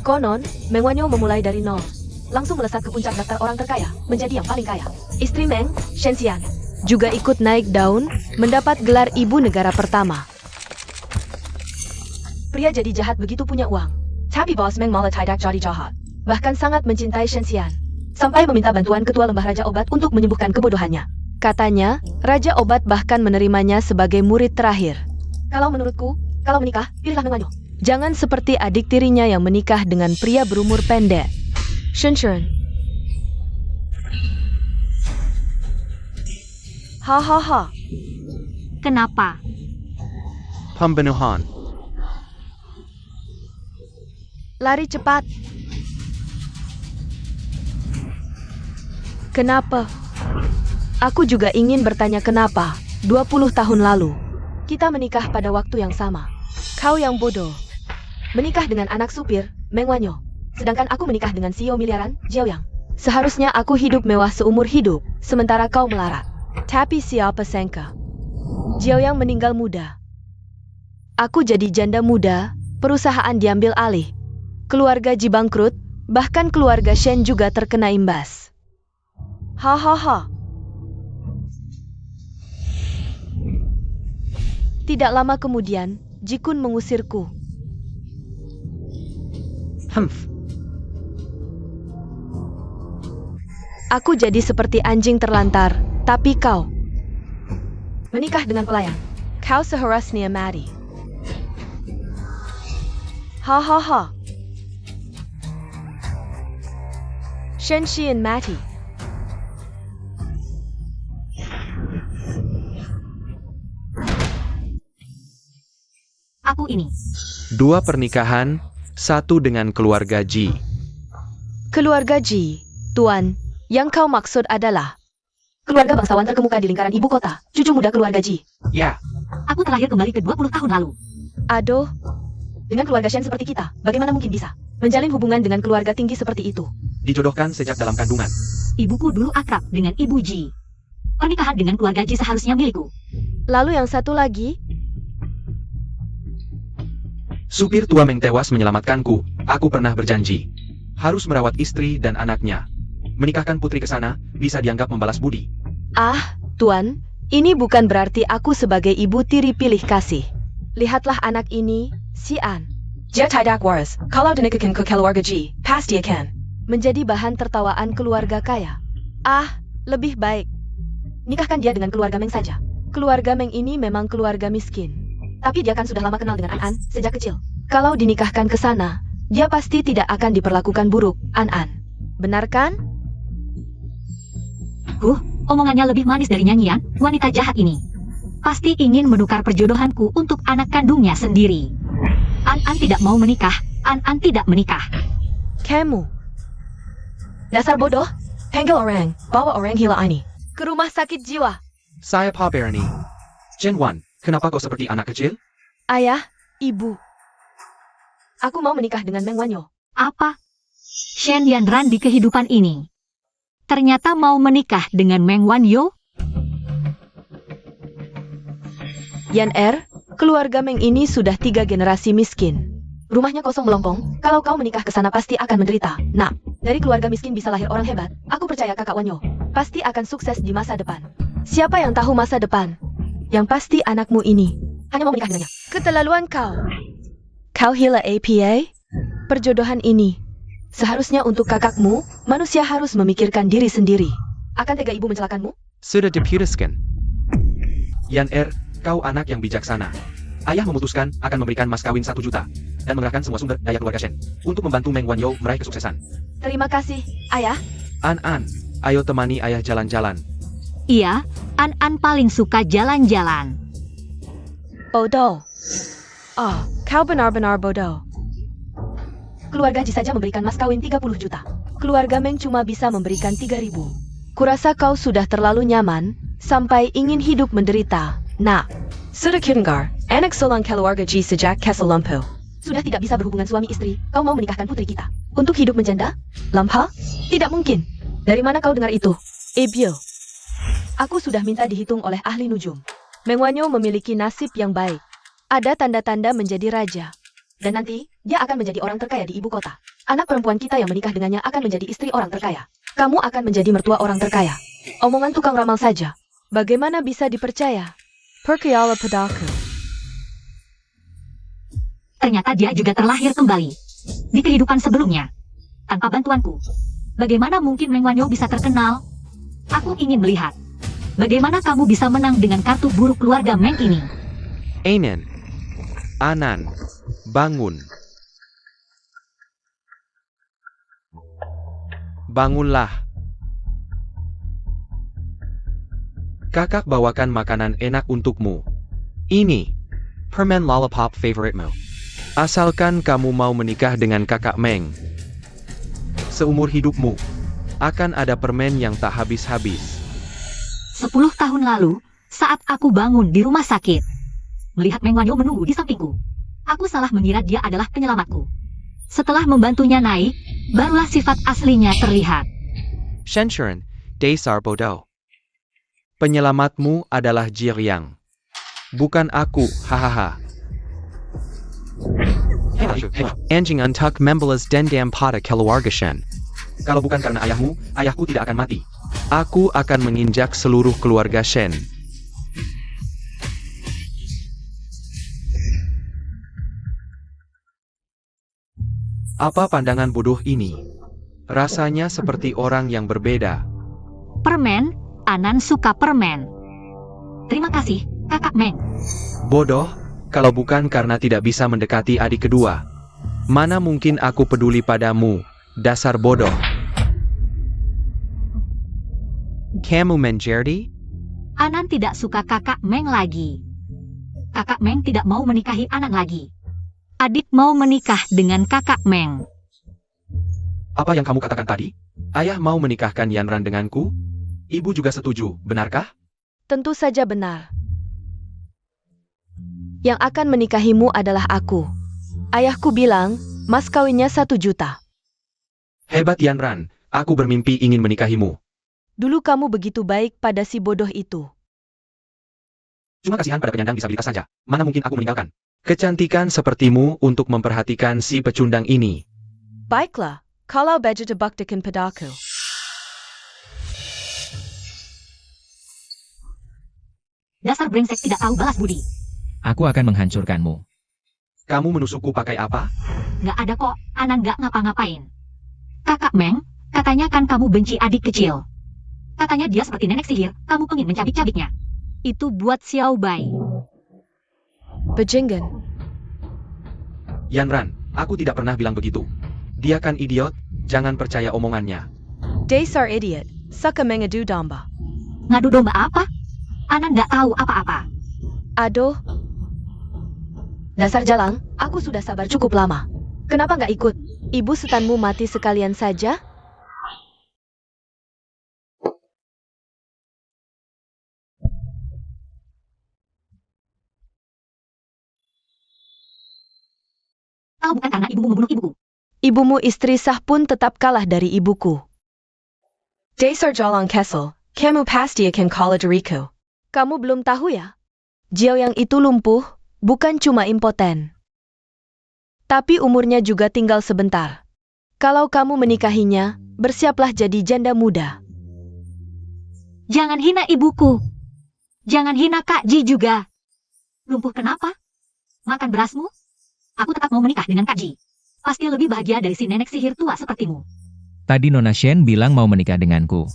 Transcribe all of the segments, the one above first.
Konon, Meng Wanyo memulai dari nol. Langsung melesat ke puncak daftar orang terkaya, menjadi yang paling kaya. Istri Meng, Shen Xian, juga ikut naik daun, mendapat gelar ibu negara pertama. Pria jadi jahat begitu punya uang. Tapi bos Meng malah tidak jadi jahat. Bahkan sangat mencintai Shen Xian. Sampai meminta bantuan ketua lembah Raja Obat untuk menyembuhkan kebodohannya. Katanya, Raja Obat bahkan menerimanya sebagai murid terakhir. Kalau menurutku, kalau menikah, pilihlah Meng Wanyo. Jangan seperti adik tirinya yang menikah dengan pria berumur pendek. Shen Shen. Hahaha. Kenapa? Pembunuhan. Lari cepat. Kenapa? Aku juga ingin bertanya kenapa. 20 tahun lalu, kita menikah pada waktu yang sama. Kau yang bodoh. Menikah dengan anak supir, Meng Wanyo. Sedangkan aku menikah dengan CEO miliaran, Jiao Yang. Seharusnya aku hidup mewah seumur hidup, sementara kau melarat. Tapi siapa sangka? Jiao Yang meninggal muda. Aku jadi janda muda, perusahaan diambil alih. Keluarga Ji bangkrut, bahkan keluarga Shen juga terkena imbas. Hahaha. Tidak lama kemudian, Ji Kun mengusirku. Aku jadi seperti anjing terlantar, tapi kau menikah dengan pelayan. Kau seharusnya mati. Hahaha. Shen Xian mati. Aku ini. 2 pernikahan, 1 dengan keluarga Ji. Keluarga Ji, Tuan, yang kau maksud adalah keluarga bangsawan terkemuka di lingkaran ibu kota, cucu muda keluarga Ji. Ya, Aku terlahir kembali ke 20 tahun lalu. Aduh, dengan keluarga Shen seperti kita, bagaimana mungkin bisa menjalin hubungan dengan keluarga tinggi seperti itu? dijodohkan sejak dalam kandungan. Ibuku dulu akrab dengan Ibu Ji. Pernikahan dengan keluarga Ji seharusnya milikku. Lalu yang satu lagi? Supir tua Meng tewas menyelamatkanku. Aku pernah berjanji harus merawat istri dan anaknya. Menikahkan putri ke sana bisa dianggap membalas budi. Ah, Tuan, ini bukan berarti aku sebagai ibu tiri pilih kasih. Lihatlah anak ini, si An. Dia tidak waras. Kalau dinikahkan ke keluarga Ji, pasti akan menjadi bahan tertawaan keluarga kaya. Ah, lebih baik nikahkan dia dengan keluarga Meng saja. Keluarga Meng ini memang keluarga miskin. Tapi dia kan sudah lama kenal dengan An sejak kecil. Kalau dinikahkan ke sana, dia pasti tidak akan diperlakukan buruk, An. Benar kan? Omongannya lebih manis dari nyanyian wanita jahat ini. Pasti ingin menukar perjodohanku untuk anak kandungnya sendiri. An tidak mau menikah. An tidak menikah. Kamu dasar bodoh, panggil orang, bawa orang gila ini ke rumah sakit jiwa. Saya Pak Bernie. Jen Wan, kenapa kau seperti anak kecil? Ayah, ibu. Aku mau menikah dengan Meng Wanyo. Apa? Shen Yanran di kehidupan ini ternyata mau menikah dengan Meng Wanyo? Yan keluarga Meng ini sudah 3 generasi miskin. Rumahnya kosong melompong, kalau kau menikah ke sana pasti akan menderita. Nah, dari keluarga miskin bisa lahir orang hebat. Aku percaya kakak Wanyo pasti akan sukses di masa depan. Siapa yang tahu masa depan? Yang pasti anakmu ini hanya mau menikah dengannya. Keterlaluan kau. Kau hila APA? Perjodohan ini seharusnya untuk kakakmu, manusia harus memikirkan diri sendiri. Akan tega ibu mencelakanmu? Sudah diputuskan. Yan kau anak yang bijaksana. Ayah memutuskan akan memberikan mas kawin 1 juta dan mengerahkan semua sumber daya keluarga Shen untuk membantu Meng Wanyo meraih kesuksesan. Terima kasih, Ayah. An, ayo temani ayah jalan-jalan. Iya, An paling suka jalan-jalan. Bodoh. Oh, kau benar-benar bodoh. Keluarga Ji saja memberikan mas kawin 30 juta. Keluarga Meng cuma bisa memberikan 3.000. Kurasa kau sudah terlalu nyaman, sampai ingin hidup menderita. Nah, sudah Kirngar, anak sulung keluarga Ji sejak Kesel Lumpuh. Sudah tidak bisa berhubungan suami istri, kau mau menikahkan putri kita. Untuk hidup menjanda? Lampa? Tidak mungkin. Dari mana kau dengar itu? Ebyo. Aku sudah minta dihitung oleh ahli nujum. Meng Wanyo memiliki nasib yang baik. Ada tanda-tanda menjadi raja. Dan nanti, dia akan menjadi orang terkaya di ibu kota. Anak perempuan kita yang menikah dengannya akan menjadi istri orang terkaya. Kamu akan menjadi mertua orang terkaya. Omongan tukang ramal saja. Bagaimana bisa dipercaya? Perkayala padaku. Ternyata dia juga terlahir kembali. Di kehidupan sebelumnya. Tanpa bantuanku. Bagaimana mungkin Meng Wanyo bisa terkenal? Aku ingin melihat. Bagaimana kamu bisa menang dengan kartu buruk keluarga Meng ini? Anan, bangun. Bangunlah. Kakak bawakan makanan enak untukmu. Ini, permen lollipop favoritemu. Asalkan kamu mau menikah dengan kakak Meng. Seumur hidupmu, akan ada permen yang tak habis-habis. 10 tahun lalu, saat aku bangun di rumah sakit, melihat Meng Wanyo menunggu di sampingku. Aku salah mengira dia adalah penyelamatku. Setelah membantunya naik, barulah sifat aslinya terlihat. Shenshuren, Desar Bodoh. Penyelamatmu adalah Jiryang. Bukan aku, hahaha. Anjing untuk membalas dendam pada keluarga Shen. Kalau bukan karena ayahmu, ayahku tidak akan mati. Aku akan menginjak seluruh keluarga Shen. Apa pandangan bodoh ini? Rasanya seperti orang yang berbeda. Permen, Anan suka permen. Terima kasih, kakak Meng. Bodoh, kalau bukan karena tidak bisa mendekati adik kedua. Mana mungkin aku peduli padamu, dasar bodoh. Kamu menjadi? Anan tidak suka kakak Meng lagi. Kakak Meng tidak mau menikahi Anan lagi. Adik mau menikah dengan kakak Meng. Apa yang kamu katakan tadi? Ayah mau menikahkan Yanran denganku? Ibu juga setuju, benarkah? Tentu saja benar. Yang akan menikahimu adalah aku. Ayahku bilang, mas kawinnya 1 juta. Hebat Yanran, aku bermimpi ingin menikahimu. Dulu kamu begitu baik pada si bodoh itu. Cuma kasihan pada penyandang disabilitas saja. Mana mungkin aku meninggalkan kecantikan sepertimu untuk memperhatikan si pecundang ini. Baiklah, kalau begitu buktikan padaku. Dasar brengsek tidak tahu balas budi. Aku akan menghancurkanmu. Kamu menusukku pakai apa? Nggak ada kok, Anan nggak ngapa-ngapain. Kakak Meng, katanya kan kamu benci adik kecil. Katanya dia seperti nenek sihir, kamu pengen mencabik-cabiknya. Itu buat Xiao Bai. Bejenggan. Yanran, aku tidak pernah bilang begitu. Dia kan idiot, jangan percaya omongannya. Dasar idiot, suka mengadu domba. Ngadu domba apa? Anan nggak tahu apa-apa. Aduh. Dasar jalang, aku sudah sabar cukup lama. Kenapa nggak ikut? Ibu setanmu mati sekalian saja? Kalau bukan karena ibumu membunuh ibuku. Ibumu istri sah pun tetap kalah dari ibuku. Dasar jalang Kessel, kamu pasti akan kalah dariku. Kamu belum tahu ya? Jiao yang itu lumpuh, bukan cuma impoten. Tapi umurnya juga tinggal sebentar. Kalau kamu menikahinya, bersiaplah jadi janda muda. Jangan hina ibuku. Jangan hina Kak Ji juga. Lumpuh kenapa? Makan berasmu? Aku tetap mau menikah dengan Kak Ji. Pasti lebih bahagia dari si nenek sihir tua sepertimu. Tadi Nona Shen bilang mau menikah denganku.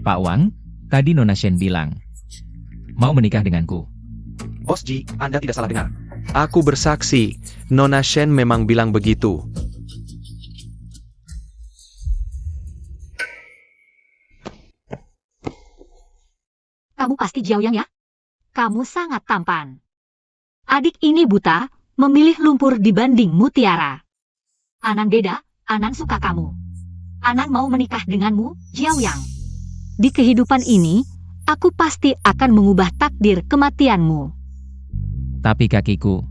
Pak Wang, tadi Nona Shen bilang mau menikah denganku. Bos Ji, Anda tidak salah dengar. Aku bersaksi, Nona Shen memang bilang begitu. Kamu pasti Jiao Yang ya? Kamu sangat tampan. Adik ini buta, memilih lumpur dibanding mutiara. Anan beda, Anan suka kamu. Anan mau menikah denganmu, Jiao Yang. Di kehidupan ini, aku pasti akan mengubah takdir kematianmu. Tapi kakiku,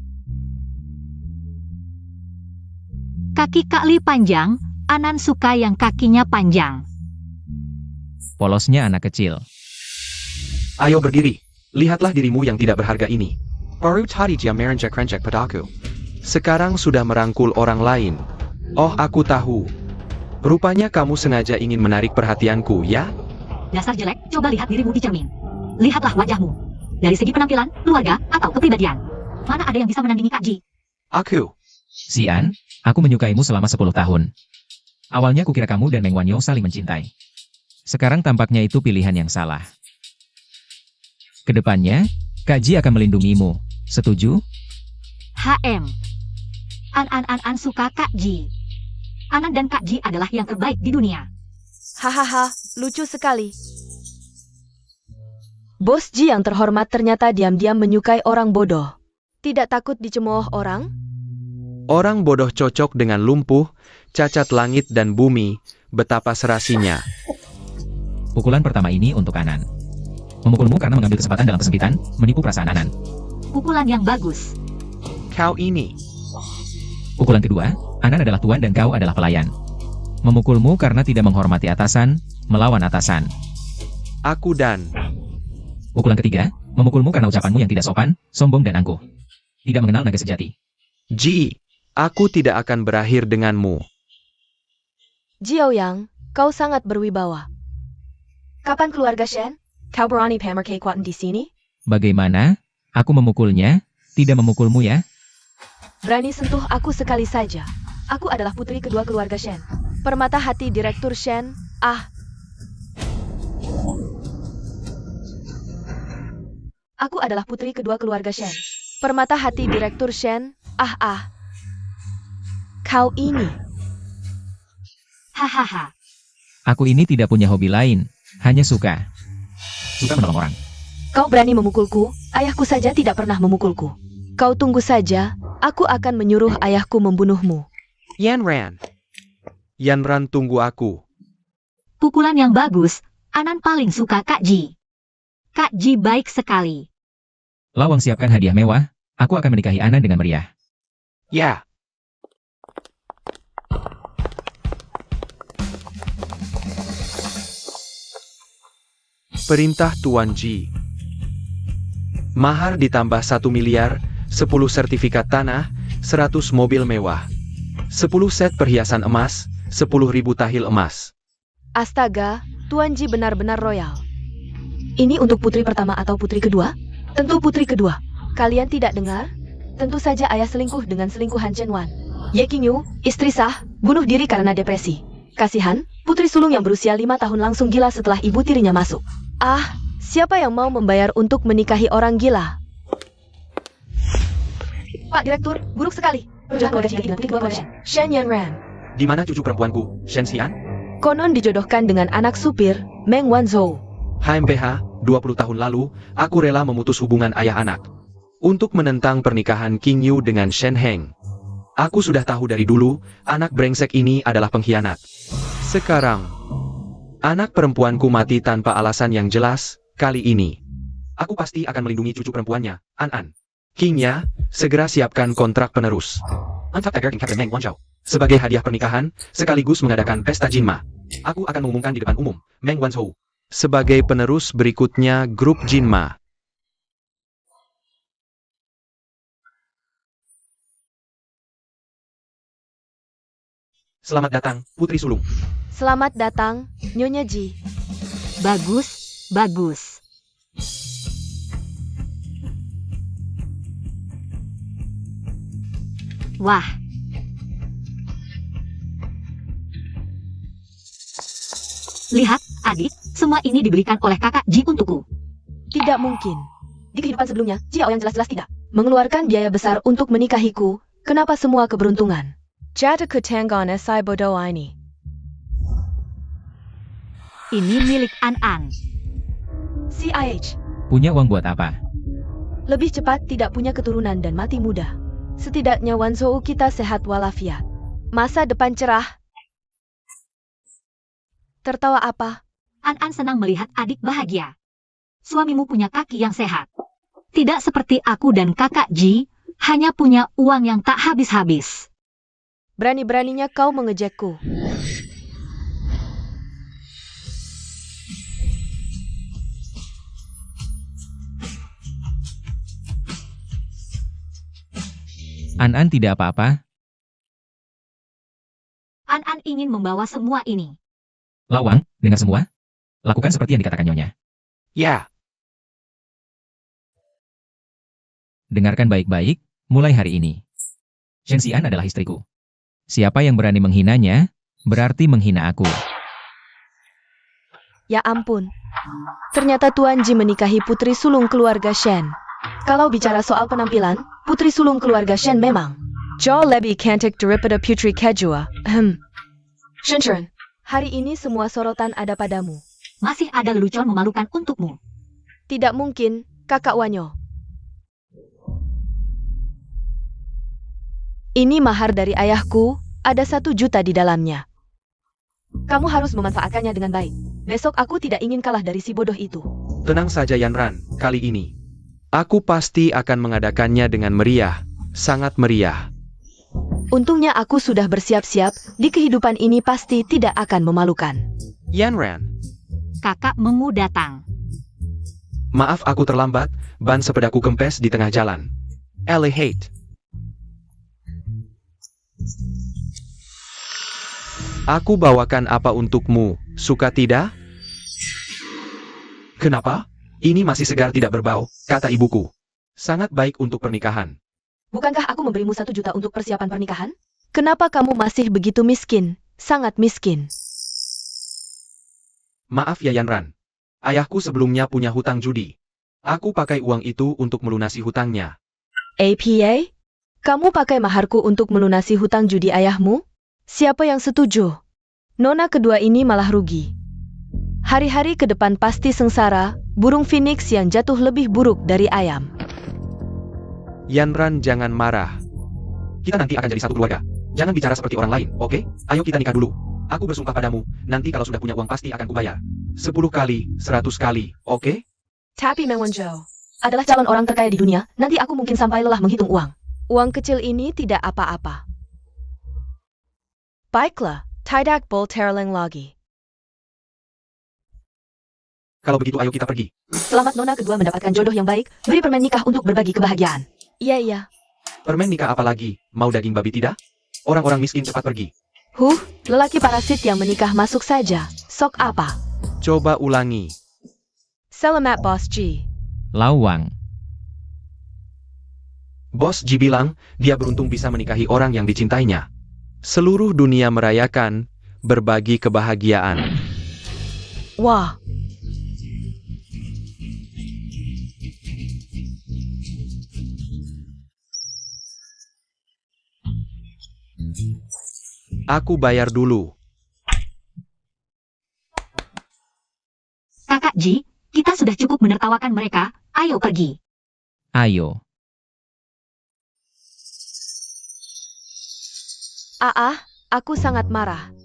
Kaki Kak Li panjang, Anan suka yang kakinya panjang. polosnya anak kecil. Ayo berdiri. Lihatlah dirimu yang tidak berharga ini. Baru tadi dia merencek-rencek padaku. Sekarang sudah merangkul orang lain. Oh, aku tahu. Rupanya kamu sengaja ingin menarik perhatianku, ya? Dasar jelek, coba lihat dirimu di cermin. Lihatlah wajahmu. Dari segi penampilan, keluarga, atau kepribadian. Mana ada yang bisa menandingi Kak Ji? Aku. Xian, aku menyukaimu selama 10 tahun. Awalnya kukira kamu dan Meng Wanyo saling mencintai. Sekarang tampaknya itu pilihan yang salah. Kedepannya, Kak Ji akan melindungimu. Setuju? HM. An suka Kak Ji. Anan dan Kak Ji adalah yang terbaik di dunia. Hahaha, lucu sekali. Bos Ji yang terhormat ternyata diam-diam menyukai orang bodoh. Tidak takut dicemooh orang? Orang bodoh cocok dengan lumpuh, cacat langit dan bumi, betapa serasinya. Pukulan pertama ini untuk Anan. Memukulmu karena mengambil kesempatan dalam kesempitan, menipu perasaan Anan. Pukulan yang bagus. Kau ini. Pukulan kedua, Anan adalah tuan dan kau adalah pelayan. Memukulmu karena tidak menghormati atasan, melawan atasan. Aku dan. Pukulan ketiga, memukulmu karena ucapanmu yang tidak sopan, sombong dan angkuh. Tidak mengenal naga sejati. Ji, aku tidak akan berakhir denganmu. Jiao Yang, kau sangat berwibawa. Kapan keluarga Shen? Kau berani pamer kekuatan di sini? Bagaimana? Aku memukulnya, tidak memukulmu ya? Berani sentuh aku sekali saja. Aku adalah putri kedua keluarga Shen. Permata hati Direktur Shen. Aku adalah putri kedua keluarga Shen. Permata hati Direktur Shen. Kau ini. Hahaha. Aku ini tidak punya hobi lain, hanya suka menolong orang. Kau berani memukulku, ayahku saja tidak pernah memukulku. Kau tunggu saja, aku akan menyuruh ayahku membunuhmu. Yan Ran tunggu aku. Pukulan yang bagus. Anan paling suka Kak Ji. Kak Ji baik sekali. Lawang siapkan hadiah mewah, aku akan menikahi Anan dengan meriah. Ya. Perintah Tuan Ji. Mahar ditambah 1 miliar, 10 sertifikat tanah, 100 mobil mewah, 10 set perhiasan emas, 10.000 tahil emas. Astaga, Tuan Ji benar-benar royal. Ini untuk putri pertama atau putri kedua? Tentu putri kedua. Kalian tidak dengar? Tentu saja ayah selingkuh dengan selingkuhan Chen Wan. Ye Qingyu, istri sah, bunuh diri karena depresi. Kasihan, putri sulung yang berusia 5 tahun langsung gila setelah ibu tirinya masuk. Siapa yang mau membayar untuk menikahi orang gila? Pak Direktur, buruk sekali. Perjodohan keluarga Chen dengan putri kedua keluarga Shen Yanran. Di mana cucu perempuanku, Shen Xian? Konon dijodohkan dengan anak supir, Meng Wanzhou. HMPH, 20 tahun lalu, aku rela memutus hubungan ayah anak untuk menentang pernikahan King Yu dengan Shen Heng. Aku sudah tahu dari dulu, anak brengsek ini adalah pengkhianat. Sekarang, anak perempuanku mati tanpa alasan yang jelas. Kali ini, aku pasti akan melindungi cucu perempuannya, An. Kingnya, segera siapkan kontrak penerus. Antap Tiger King Captain Meng Wanzhou. Sebagai hadiah pernikahan, sekaligus mengadakan pesta Jinma. Aku akan mengumumkan di depan umum, Meng Wanzhou sebagai penerus berikutnya grup Jinma. Selamat datang, Putri Sulung. Selamat datang, Nyonya Ji. Bagus, bagus. Wah. Lihat, adik, semua ini diberikan oleh kakak Ji untukku. Tidak mungkin. Di kehidupan sebelumnya, Jiao yang jelas-jelas tidak mengeluarkan biaya besar untuk menikahiku. Kenapa semua keberuntungan? Jatuh ke tangan si bodoh ini. Ini milik An. CIH. Punya uang buat apa? Lebih cepat tidak punya keturunan dan mati muda. Setidaknya Wanzhou kita sehat walafiat. Masa depan cerah. Tertawa apa? An senang melihat adik bahagia. Suamimu punya kaki yang sehat. Tidak seperti aku dan kakak Ji, hanya punya uang yang tak habis-habis. Berani-beraninya kau mengejekku. An tidak apa-apa. An ingin membawa semua ini. Lawang, dengar semua. Lakukan seperti yang dikatakan Nyonya. Ya, Dengarkan baik-baik, mulai hari ini. Shenxian adalah istriku. Siapa yang berani menghinanya, berarti menghina aku. Ya ampun. Ternyata Tuan Ji menikahi putri sulung keluarga Shen. Kalau bicara soal penampilan, putri sulung keluarga Shen memang jauh lebih cantik daripada putri kedua. Shen, hari ini semua sorotan ada padamu. Masih ada lelucon memalukan untukmu. Tidak mungkin, kakak Wanyo. Ini mahar dari ayahku, ada 1 juta di dalamnya. Kamu harus memanfaatkannya dengan baik. Besok aku tidak ingin kalah dari si bodoh itu. tenang saja Yanran, kali ini. Aku pasti akan mengadakannya dengan meriah, sangat meriah. Untungnya aku sudah bersiap-siap, di kehidupan ini pasti tidak akan memalukan. Yanran, Kakakmu datang. maaf aku terlambat, ban sepedaku kempes di tengah jalan. Hate. Aku bawakan apa untukmu, suka tidak? Kenapa? Ini masih segar tidak berbau, kata ibuku. Sangat baik untuk pernikahan. Bukankah aku memberimu 1 juta untuk persiapan pernikahan? Kenapa kamu masih begitu miskin? Sangat miskin. Maaf ya Yanran. Ayahku sebelumnya punya hutang judi. Aku pakai uang itu untuk melunasi hutangnya. APA? Kamu pakai maharku untuk melunasi hutang judi ayahmu? Siapa yang setuju? Nona kedua ini malah rugi. Hari-hari ke depan pasti sengsara, burung phoenix yang jatuh lebih buruk dari ayam. Yanran jangan marah. Kita nanti akan jadi satu keluarga. Jangan bicara seperti orang lain, oke? Ayo kita nikah dulu. Aku bersumpah padamu, nanti kalau sudah punya uang pasti akan kubayar. 10 kali, 100 kali, oke? Tapi Meng Wanzhou adalah calon orang terkaya di dunia, nanti aku mungkin sampai lelah menghitung uang. Uang kecil ini tidak apa-apa. Baiklah, tidak bol terleng lagi. Kalau begitu ayo kita pergi. Selamat Nona kedua mendapatkan jodoh yang baik, beri permen nikah untuk berbagi kebahagiaan. Iya. Permen nikah apa lagi? Mau daging babi tidak? Orang-orang miskin cepat pergi. Lelaki parasit yang menikah masuk saja. Sok apa? Coba ulangi. Selamat Bos Ji. Lawang. Bos Ji bilang, dia beruntung bisa menikahi orang yang dicintainya. Seluruh dunia merayakan, berbagi kebahagiaan. Wah. Aku bayar dulu. Kakak Ji, kita sudah cukup menertawakan mereka, ayo pergi. Ayo. Aku sangat marah.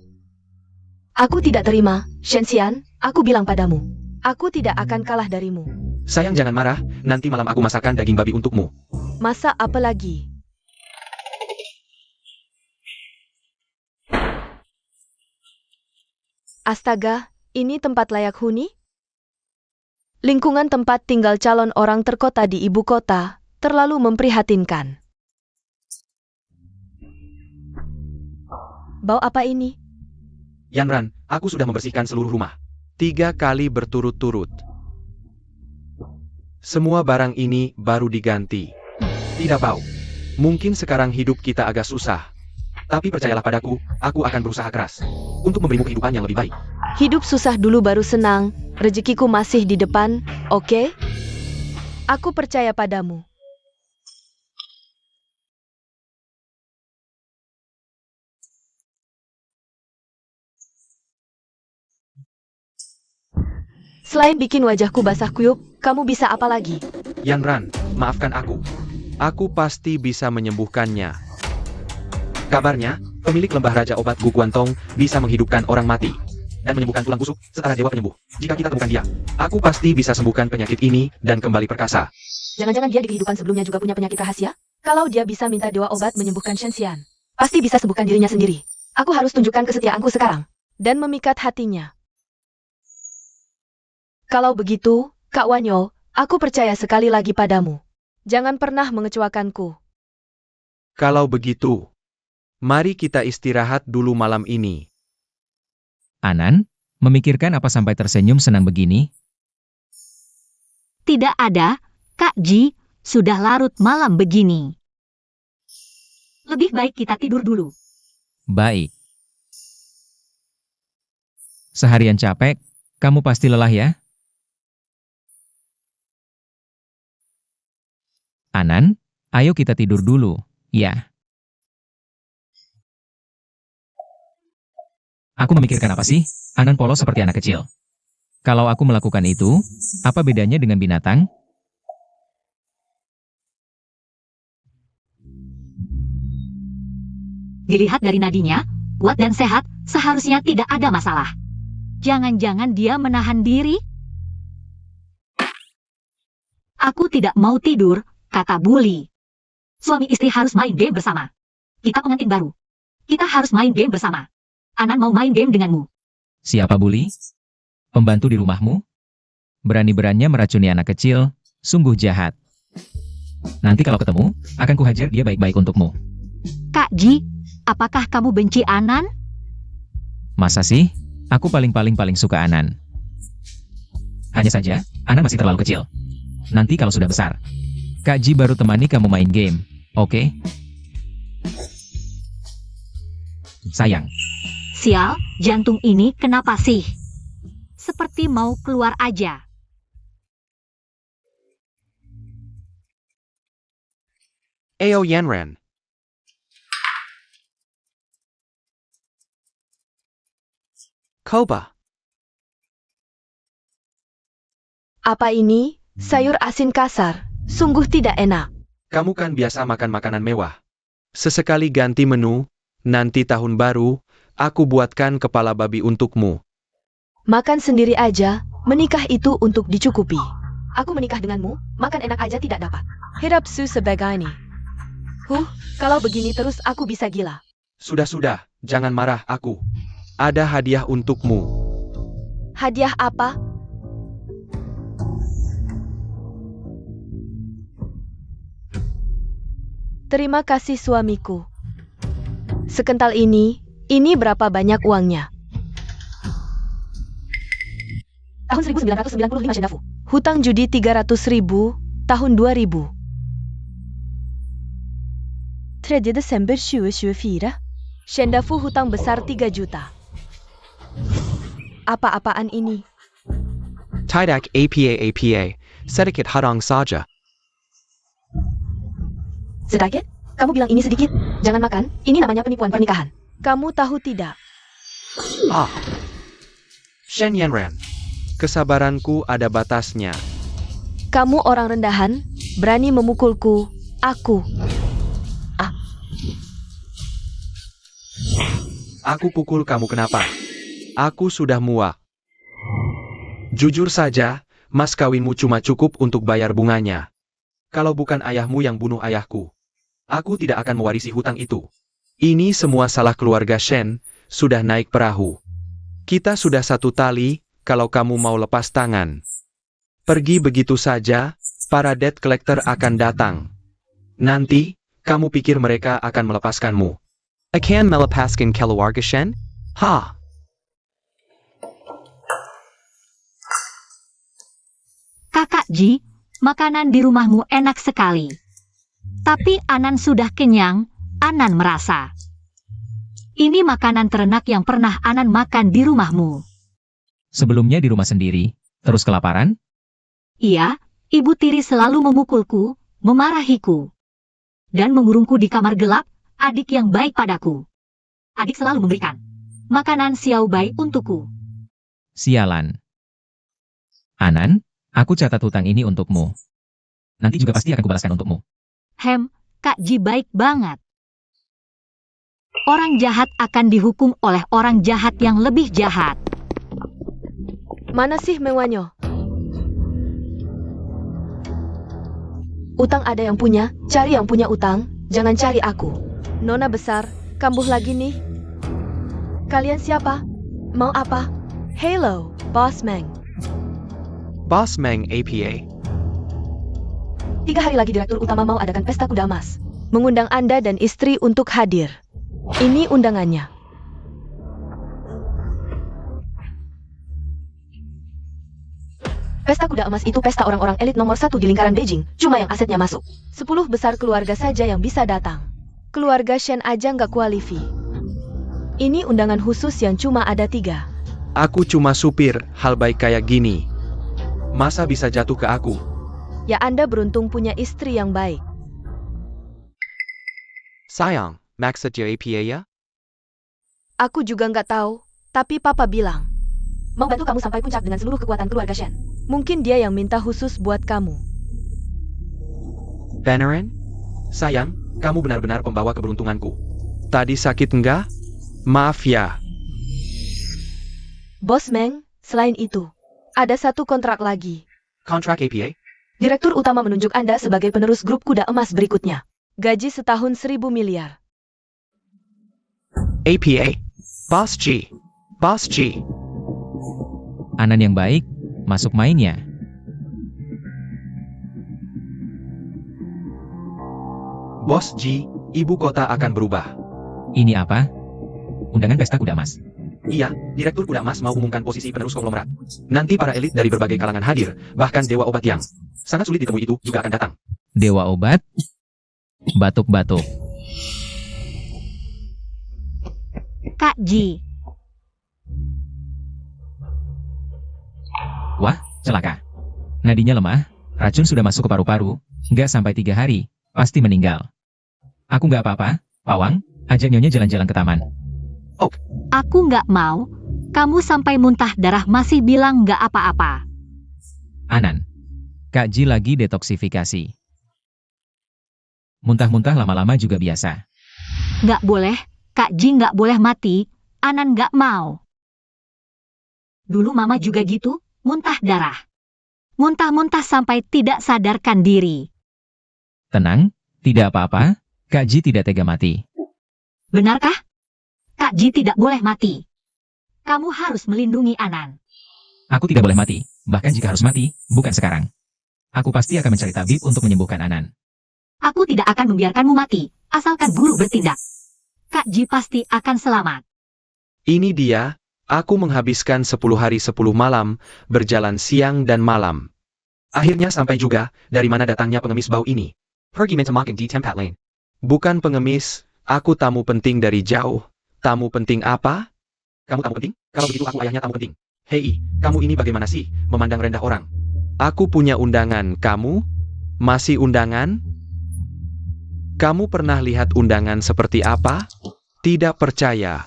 Aku tidak terima, Shenxian, aku bilang padamu. Aku tidak akan kalah darimu. Sayang jangan marah, nanti malam aku masakan daging babi untukmu. Masa apa lagi? Astaga, ini tempat layak huni? Lingkungan tempat tinggal calon orang terkota di ibu kota terlalu memprihatinkan. Bau apa ini? Yanran, aku sudah membersihkan seluruh rumah. 3 kali berturut-turut. Semua barang ini baru diganti. Tidak bau. Mungkin sekarang hidup kita agak susah. Tapi percayalah padaku, aku akan berusaha keras untuk memberimu kehidupan yang lebih baik. Hidup susah dulu baru senang, rezekiku masih di depan, oke? Aku percaya padamu. Selain bikin wajahku basah kuyup, kamu bisa apa lagi? Yanran, maafkan aku. Aku pasti bisa menyembuhkannya. Kabarnya, pemilik lembah Raja Obat Gu Guantong bisa menghidupkan orang mati dan menyembuhkan tulang busuk setara dewa penyembuh. Jika kita temukan dia, aku pasti bisa sembuhkan penyakit ini dan kembali perkasa. Jangan-jangan dia di kehidupan sebelumnya juga punya penyakit rahasia? Kalau dia bisa minta dewa obat menyembuhkan Shenxian, pasti bisa sembuhkan dirinya sendiri. Aku harus tunjukkan kesetiaanku sekarang. Dan memikat hatinya. Kalau begitu, Kak Wanyo, aku percaya sekali lagi padamu. Jangan pernah mengecewakanku. Kalau begitu, mari kita istirahat dulu malam ini. Anan, memikirkan apa sampai tersenyum senang begini? Tidak ada, Kak Ji, sudah larut malam begini. Lebih baik kita tidur dulu. Baik. Seharian capek, kamu pasti lelah ya? Anan, ayo kita tidur dulu, ya. Aku memikirkan apa sih? Anan polos seperti anak kecil. Kalau aku melakukan itu, apa bedanya dengan binatang? Dilihat dari nadinya, kuat dan sehat, seharusnya tidak ada masalah. Jangan-jangan dia menahan diri? Aku tidak mau tidur, kata Bully. Suami istri harus main game bersama. Kita pengantin baru. Kita harus main game bersama. Anan mau main game denganmu. Siapa Bully? Pembantu di rumahmu? Berani-beraninya meracuni anak kecil, sungguh jahat. Nanti kalau ketemu, akan kuhajar dia baik-baik untukmu. Kak Ji, apakah kamu benci Anan? Masa sih? Aku paling suka Anan. Hanya saja, Anan masih terlalu kecil. Nanti kalau sudah besar, Kak Ji baru temani kamu main game, oke? Sayang. Sial, jantung ini kenapa sih? Seperti mau keluar aja. Ayo Yanran. Koba. Apa ini? Sayur asin kasar. Sungguh tidak enak. Kamu kan biasa makan makanan mewah. Sesekali ganti menu, nanti tahun baru, aku buatkan kepala babi untukmu. Makan sendiri aja, menikah itu untuk dicukupi. Aku menikah denganmu, makan enak aja tidak dapat. Hidup su sebegini. Kalau begini terus aku bisa gila. Sudah, jangan marah aku. Ada hadiah untukmu. Hadiah apa? Terima kasih suamiku. Sekental ini berapa banyak uangnya? Tahun 1995 Shendafu. Hutang judi 300.000, tahun 2000. 3 Desember 2024. Shendafu hutang besar 3 juta. Apa-apaan ini? Tidak apa, sedikit hadang saja. Sedikit? Kamu bilang ini sedikit? Jangan makan, ini namanya penipuan pernikahan. Kamu tahu tidak? Shen Yanran. Kesabaranku ada batasnya. Kamu orang rendahan, berani memukulku, aku. Aku pukul kamu kenapa? Aku sudah muak. Jujur saja, mas kawinmu cuma cukup untuk bayar bunganya. Kalau bukan ayahmu yang bunuh ayahku, aku tidak akan mewarisi hutang itu. Ini semua salah keluarga Shen, sudah naik perahu. Kita sudah satu tali, kalau kamu mau lepas tangan. Pergi begitu saja, para debt collector akan datang. Nanti, kamu pikir mereka akan melepaskanmu. Akan melepaskan keluarga Shen? Kakak Ji, makanan di rumahmu enak sekali. Tapi Anan sudah kenyang, Anan merasa. Ini makanan terenak yang pernah Anan makan di rumahmu. Sebelumnya di rumah sendiri, terus kelaparan? Iya, Ibu Tiri selalu memukulku, memarahiku. Dan mengurungku di kamar gelap, adik yang baik padaku. Adik selalu memberikan makanan Xiao Bai untukku. Sialan. Anan, aku catat hutang ini untukmu. Nanti juga pasti akan kubalaskan untukmu. Kak Ji baik banget. Orang jahat akan dihukum oleh orang jahat yang lebih jahat. Mana sih mewahnya? Utang ada yang punya, cari yang punya utang, jangan cari aku. Nona besar, kambuh lagi nih. Kalian siapa? Mau apa? Hello, Boss Meng. Boss Meng apa? 3 hari lagi direktur utama mau adakan pesta kuda emas. mengundang Anda dan istri untuk hadir. Ini undangannya. Pesta kuda emas itu pesta orang-orang elit nomor 1 di lingkaran Beijing, cuma yang asetnya masuk. 10 besar keluarga saja yang bisa datang. Keluarga Shen aja nggak kualifi. Ini undangan khusus yang cuma ada 3. Aku cuma supir, hal baik kayak gini. Masa bisa jatuh ke aku? Ya Anda beruntung punya istri yang baik. Sayang, maksudnya APA ya? Aku juga nggak tahu, tapi Papa bilang mau bantu kamu sampai puncak dengan seluruh kekuatan keluarga Shen. Mungkin dia yang minta khusus buat kamu. Beneran? Sayang, kamu benar-benar pembawa keberuntunganku. Tadi sakit enggak? Maaf ya. Bos Meng, selain itu, ada satu kontrak lagi. Kontrak APA? Direktur utama menunjuk Anda sebagai penerus grup kuda emas berikutnya. Gaji setahun 1.000 miliar. APA? Boss G. Boss G. Anan yang baik, masuk mainnya. Bos G, ibu kota akan berubah. Ini apa? Undangan pesta kuda emas. Iya, Direktur Kuda Emas mau umumkan posisi penerus konglomerat. Nanti para elit dari berbagai kalangan hadir, bahkan Dewa Obat yang sangat sulit ditemui itu juga akan datang. Dewa obat? Batuk-batuk. Kak Ji, Wah, celaka. Nadinya lemah, racun sudah masuk ke paru-paru, nggak sampai 3 hari, pasti meninggal. Aku nggak apa-apa, Pawang, ajak Nyonya jalan-jalan ke taman. aku nggak mau. Kamu sampai muntah darah masih bilang nggak apa-apa. Anan, Kak Ji lagi detoksifikasi. Muntah-muntah lama-lama juga biasa. Nggak boleh, Kak Ji nggak boleh mati. Anan nggak mau. Dulu Mama juga gitu, muntah darah. Muntah-muntah sampai tidak sadarkan diri. Tenang, tidak apa-apa, Kak Ji tidak tega mati. Benarkah? Kak Ji tidak boleh mati. Kamu harus melindungi Anan. Aku tidak boleh mati, bahkan jika harus mati, bukan sekarang. Aku pasti akan mencari tabib untuk menyembuhkan Anan. Aku tidak akan membiarkanmu mati, asalkan guru bertindak. Kak Ji pasti akan selamat. Ini dia, aku menghabiskan 10 hari 10 malam, berjalan siang dan malam. Akhirnya sampai juga, dari mana datangnya pengemis bau ini. Pergi mentemakin di tempat lain. Bukan pengemis, aku tamu penting dari jauh. Tamu penting apa? Kamu tamu penting? Kalau begitu aku ayahnya tamu penting. Hei, kamu ini bagaimana sih, memandang rendah orang? Aku punya undangan, kamu? Masih undangan? Kamu pernah lihat undangan seperti apa? Tidak percaya.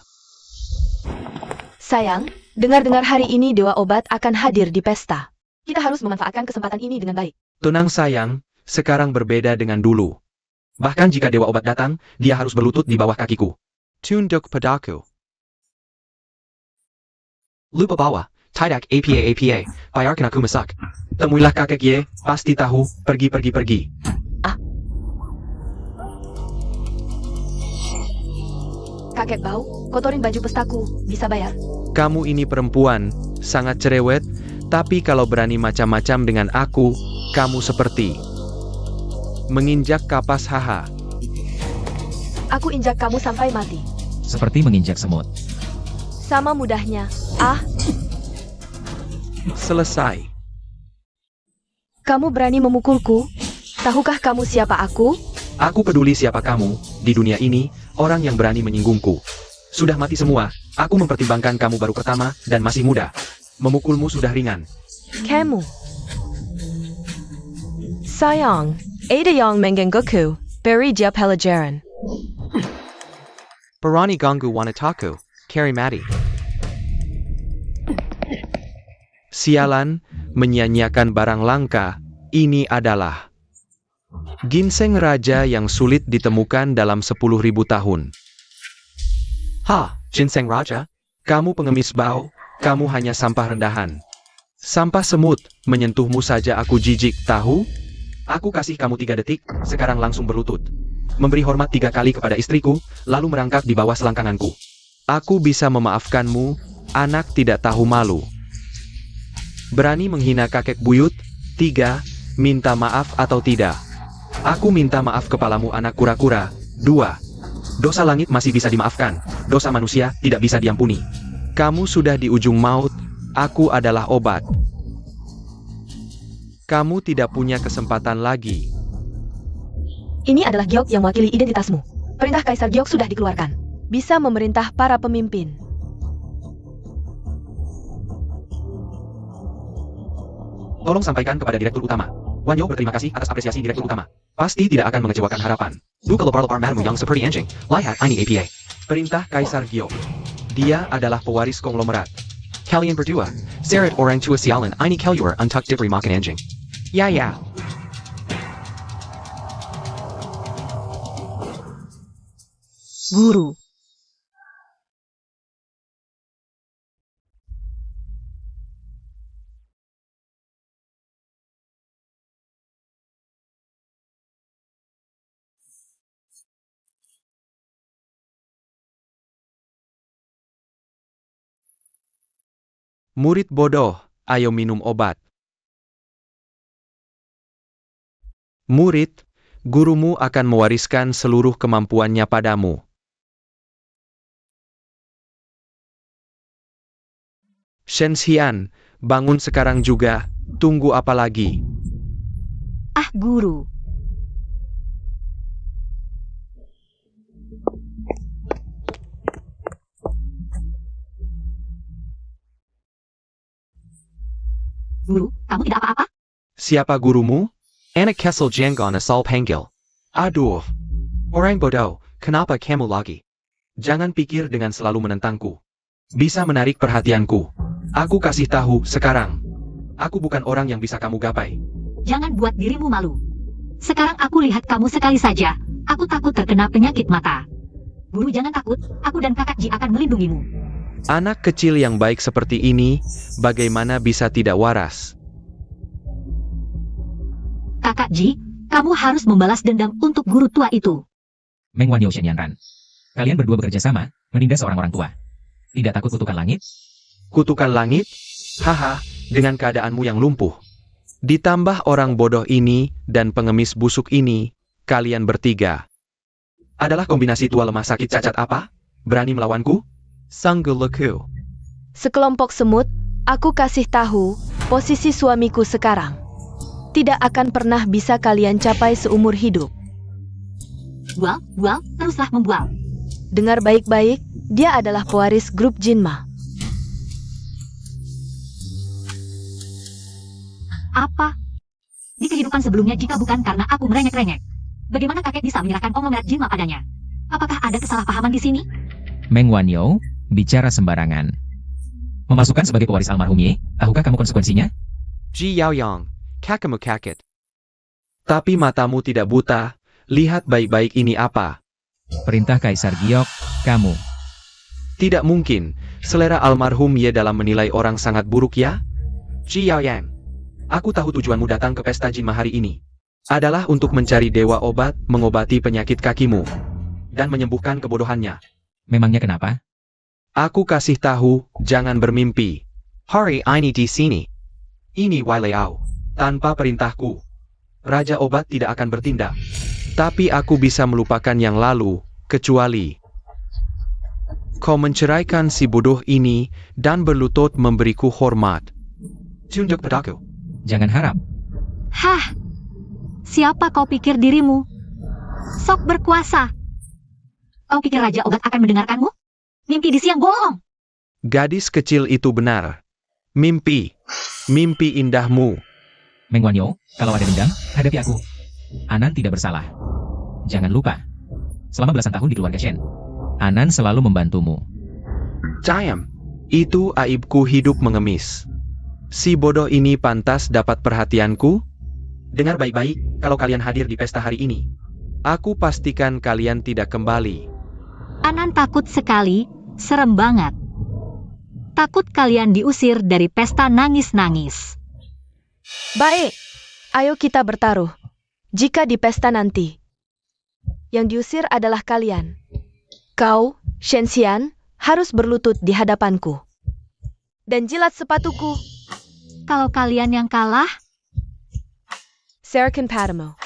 Sayang, dengar-dengar hari ini Dewa Obat akan hadir di pesta. Kita harus memanfaatkan kesempatan ini dengan baik. Tenang sayang, sekarang berbeda dengan dulu. Bahkan jika Dewa Obat datang, dia harus berlutut di bawah kakiku. Tunduk padaku. Lupa bawa, tidak APA, bayarkan aku masak. Temuilah kakek Ye, pasti tahu, pergi. Kakek bau, kotorin baju pestaku, bisa bayar? Kamu ini perempuan, sangat cerewet, tapi kalau berani macam-macam dengan aku, kamu seperti menginjak kapas haha. Aku injak kamu sampai mati. Seperti menginjak semut. Sama mudahnya. Selesai. Kamu berani memukulku? Tahukah kamu siapa aku? Aku peduli siapa kamu, di dunia ini, orang yang berani menyinggungku. Sudah mati semua, aku mempertimbangkan kamu baru pertama, dan masih muda. Memukulmu sudah ringan. Kamu. Sayang, ada yang menggangguku, beri dia pelajaran. Berani ganggu wanitaku, Carrie Maddie. Sialan, menyanyiakan barang langka, ini adalah ginseng raja yang sulit ditemukan dalam 10.000 tahun. Ginseng raja? Kamu pengemis bau, kamu hanya sampah rendahan. Sampah semut, menyentuhmu saja aku jijik, tahu? Aku kasih kamu 3 detik, sekarang langsung berlutut. Memberi hormat 3 kali kepada istriku, lalu merangkak di bawah selangkanganku. Aku bisa memaafkanmu, anak tidak tahu malu. Berani menghina kakek buyut? 3, minta maaf atau tidak? Aku minta maaf kepalamu anak kura-kura. 2. Dosa langit masih bisa dimaafkan, dosa manusia tidak bisa diampuni. Kamu sudah di ujung maut, aku adalah obat. Kamu tidak punya kesempatan lagi. Ini adalah giok yang mewakili identitasmu. Perintah Kaisar Giok sudah dikeluarkan. Bisa memerintah para pemimpin. Tolong sampaikan kepada Direktur Utama. Wanyo berterima kasih atas apresiasi Direktur Utama. Pasti tidak akan mengecewakan harapan. Buka lepar-lepar madmu yang seperti anjing. Lihat ini APA. Perintah Kaisar Giok. Dia adalah pewaris konglomerat. Kalian berdua, seret orang tua sialan ini keluar untuk diberi makan anjing. Ya. Guru. Murid bodoh, ayo minum obat. Murid, gurumu akan mewariskan seluruh kemampuannya padamu. Shenxian, bangun sekarang juga, tunggu apa lagi? Ah, guru. Guru, kamu tidak apa-apa? Siapa gurumu? Anak Kessel Janggon asal panggil. Aduh. Orang bodoh, kenapa kamu lagi? Jangan pikir dengan selalu menentangku. Bisa menarik perhatianku. Aku kasih tahu sekarang. Aku bukan orang yang bisa kamu gapai. Jangan buat dirimu malu. Sekarang aku lihat kamu sekali saja. Aku takut terkena penyakit mata. Guru jangan takut, aku dan kakak Ji akan melindungimu. Anak kecil yang baik seperti ini, bagaimana bisa tidak waras? Kakak Ji, kamu harus membalas dendam untuk guru tua itu. Meng Wanyo Shen Yanran. Kalian berdua bekerja sama, menindas seorang orang tua. Tidak takut kutukan langit? Kutukan langit? Haha, dengan keadaanmu yang lumpuh. Ditambah orang bodoh ini dan pengemis busuk ini, kalian bertiga. Adalah kombinasi tua lemah sakit cacat apa? Berani melawanku? Sangguluku. Sekelompok semut, aku kasih tahu, posisi suamiku sekarang. Tidak akan pernah bisa kalian capai seumur hidup. Bual, teruslah membual. Dengar baik-baik, dia adalah pewaris grup Jinma. Apa? Di kehidupan sebelumnya jika bukan karena aku merengek-rengek, bagaimana kakek bisa menyerahkan konglomerat Jinma padanya? Apakah ada kesalahpahaman di sini? Meng Wanyo, bicara sembarangan. Memasukkan sebagai pewaris almarhum Ye, tahukah kamu konsekuensinya? Ji Yaoyang, kakakmu kaget. Tapi matamu tidak buta, lihat baik-baik ini apa. Perintah Kaisar Giok, kamu. Tidak mungkin, selera almarhum Ye dalam menilai orang sangat buruk ya? Ji Yaoyang, aku tahu tujuanmu datang ke pesta Jinma hari ini. Adalah untuk mencari dewa obat, mengobati penyakit kakimu. Dan menyembuhkan kebodohannya. Memangnya kenapa? Aku kasih tahu, jangan bermimpi. Hari ini di sini. Ini Wai Liao. Tanpa perintahku, Raja Obat tidak akan bertindak. Tapi aku bisa melupakan yang lalu, kecuali kau menceraikan si bodoh ini dan berlutut memberiku hormat. Tunduk padaku. Jangan harap. Hah? Siapa kau pikir dirimu? Sok berkuasa. Kau pikir Raja Obat akan mendengarkanmu? Mimpi di siang bohong. Gadis kecil itu benar. Mimpi. Mimpi indahmu. Meng Wanyo, kalau ada dendam, hadapi aku. Anan tidak bersalah. Jangan lupa. Selama belasan tahun di keluarga Shen, Anan selalu membantumu. Cayam. Itu aibku hidup mengemis. Si bodoh ini pantas dapat perhatianku? Dengar baik-baik, kalau kalian hadir di pesta hari ini, aku pastikan kalian tidak kembali. Anan takut sekali, serem banget. Takut kalian diusir dari pesta nangis-nangis. Baik, ayo kita bertaruh. Jika di pesta nanti, yang diusir adalah kalian. Kau, Shenxian, harus berlutut di hadapanku. Dan jilat sepatuku. Kalau kalian yang kalah, Serkin Padamo.